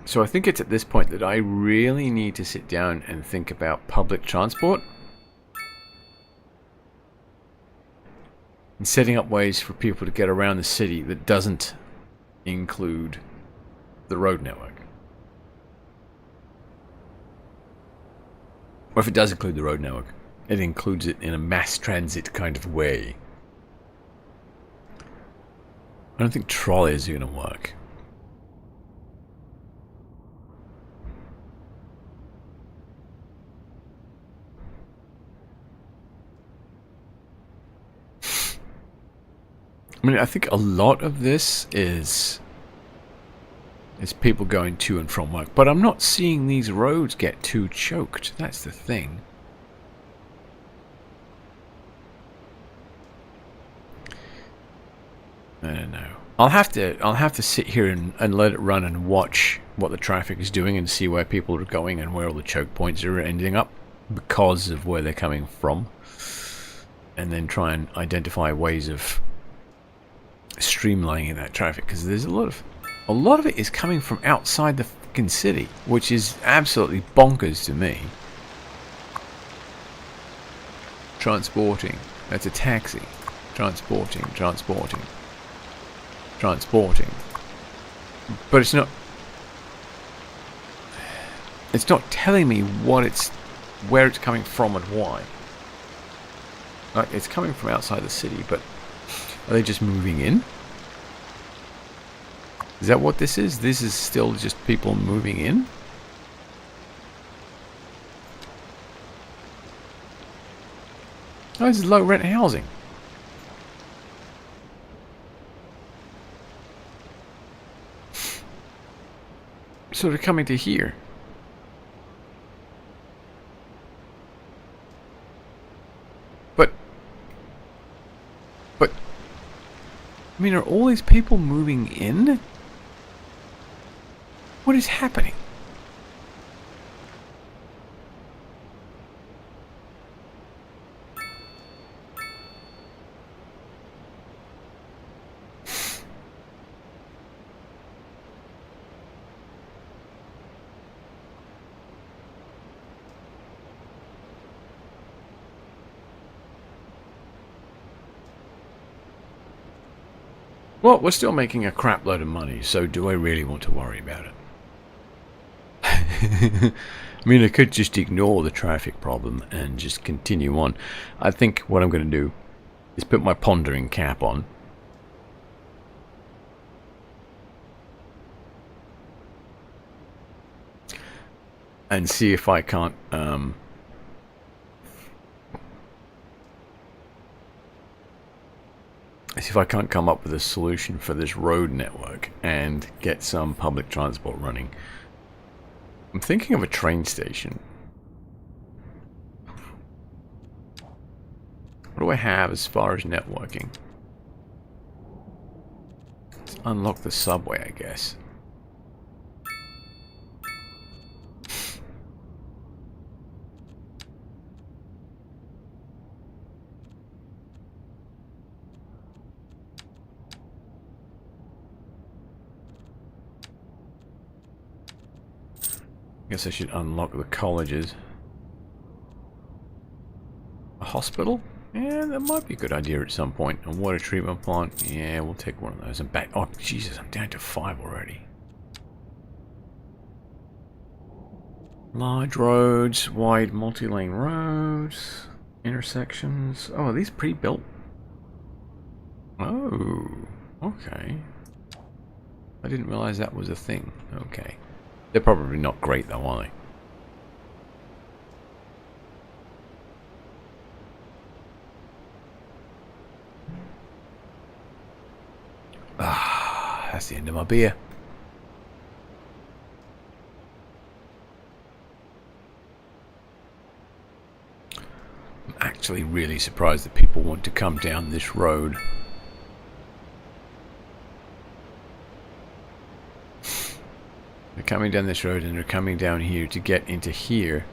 So I think it's at this point that I really need to sit down and think about public transport. And setting up ways for people to get around the city that doesn't include the road network. Or if it does include the road network, it includes it in a mass transit kind of way. I don't think trolleys are going to work. I mean, I think a lot of this is people going to and from work. But I'm not seeing these roads get too choked. That's the thing. I don't know. I'll have to sit here and let it run and watch what the traffic is doing and see where people are going and where all the choke points are ending up because of where they're coming from. And then try and identify ways of streamlining that traffic, because there's a lot of it is coming from outside the fucking city, which is absolutely bonkers to me. Transporting. That's a taxi. Transporting. But it's not telling me where it's coming from and why. Like, it's coming from outside the city, but are they just moving in? Is that what this is? This is still just people moving in? Oh, this is low rent housing. So they're coming to here. I mean, are all these people moving in? What is happening? Well, we're still making a crap load of money, so do I really want to worry about it? I mean, I could just ignore the traffic problem and just continue on. I think what I'm going to do is put my pondering cap on. And see if I can't, see if I can't come up with a solution for this road network and get some public transport running. I'm thinking of a train station. What do I have as far as networking? Let's unlock the subway, I guess. Guess I should unlock the colleges. A hospital? Yeah, that might be a good idea at some point. A water treatment plant? Yeah, we'll take one of those. And back. Oh, Jesus, I'm down to 5 already. Large roads, wide multi-lane roads, intersections. Oh, are these pre-built? Oh, okay. I didn't realize that was a thing. Okay. They're probably not great though, are they? Ah, that's the end of my beer. I'm actually really surprised that people want to come down this road. They're coming down this road and they're coming down here to get into here.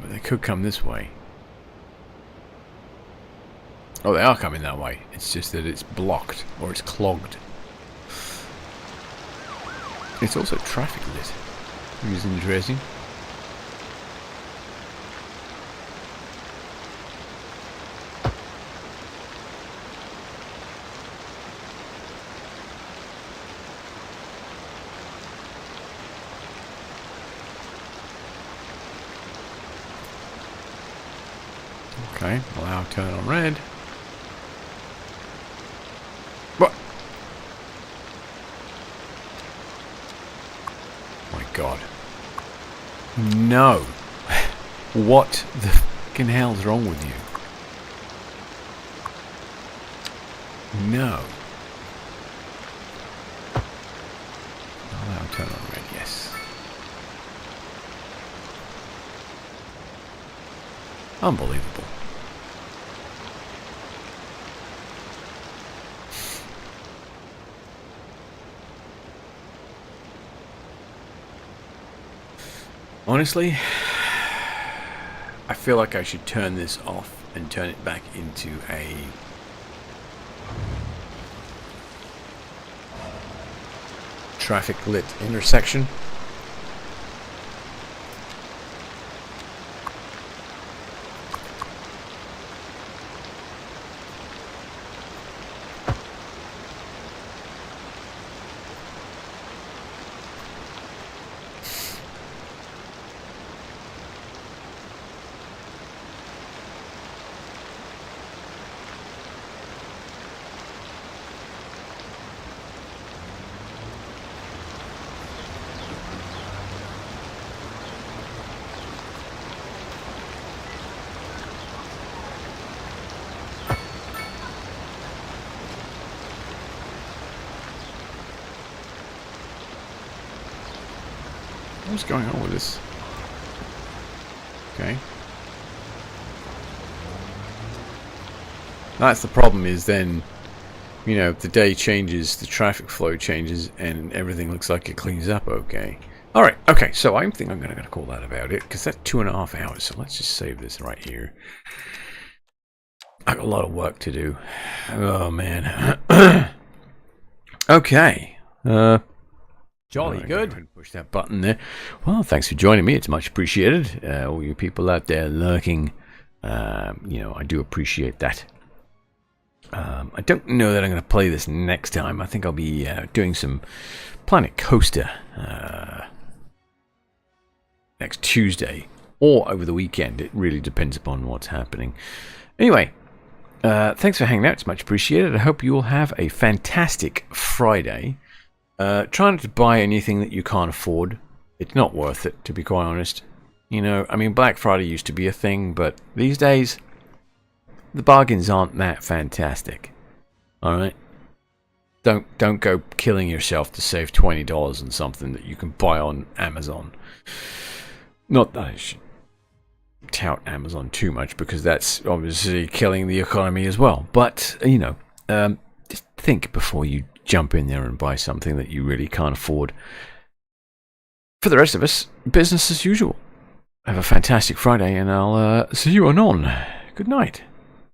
But they could come this way. Oh, they are coming that way. It's just that it's blocked or it's clogged. It's also traffic lit, which is interesting. Okay, allow turn on red. What? My God. No. What the fucking hell's wrong with you? No. Allow turn on red, yes. Unbelievable. Honestly, I feel like I should turn this off and turn it back into a traffic lit intersection. What's going on with this? Okay. That's the problem, is then, you know, the day changes, the traffic flow changes, and everything looks like it cleans up okay. Alright, okay, so I think I'm going to call that about it, because that's 2.5 hours, so let's just save this right here. I got a lot of work to do. Oh, man. Okay. Jolly good. Go ahead and push that button there. Well, thanks for joining me. It's much appreciated. All you people out there lurking, you know, I do appreciate that. I don't know that I'm going to play this next time. I think I'll be doing some Planet Coaster next Tuesday or over the weekend. It really depends upon what's happening. Anyway, thanks for hanging out. It's much appreciated. I hope you all have a fantastic Friday. Try not to buy anything that you can't afford. It's not worth it, to be quite honest. You know, I mean, Black Friday used to be a thing, but these days, the bargains aren't that fantastic. Alright? Don't go killing yourself to save $20 on something that you can buy on Amazon. Not that I should tout Amazon too much, because that's obviously killing the economy as well. But, you know, just think before you jump in there and buy something that you really can't afford. For the rest of us, business as usual. Have a fantastic Friday, and I'll see you anon. Good night.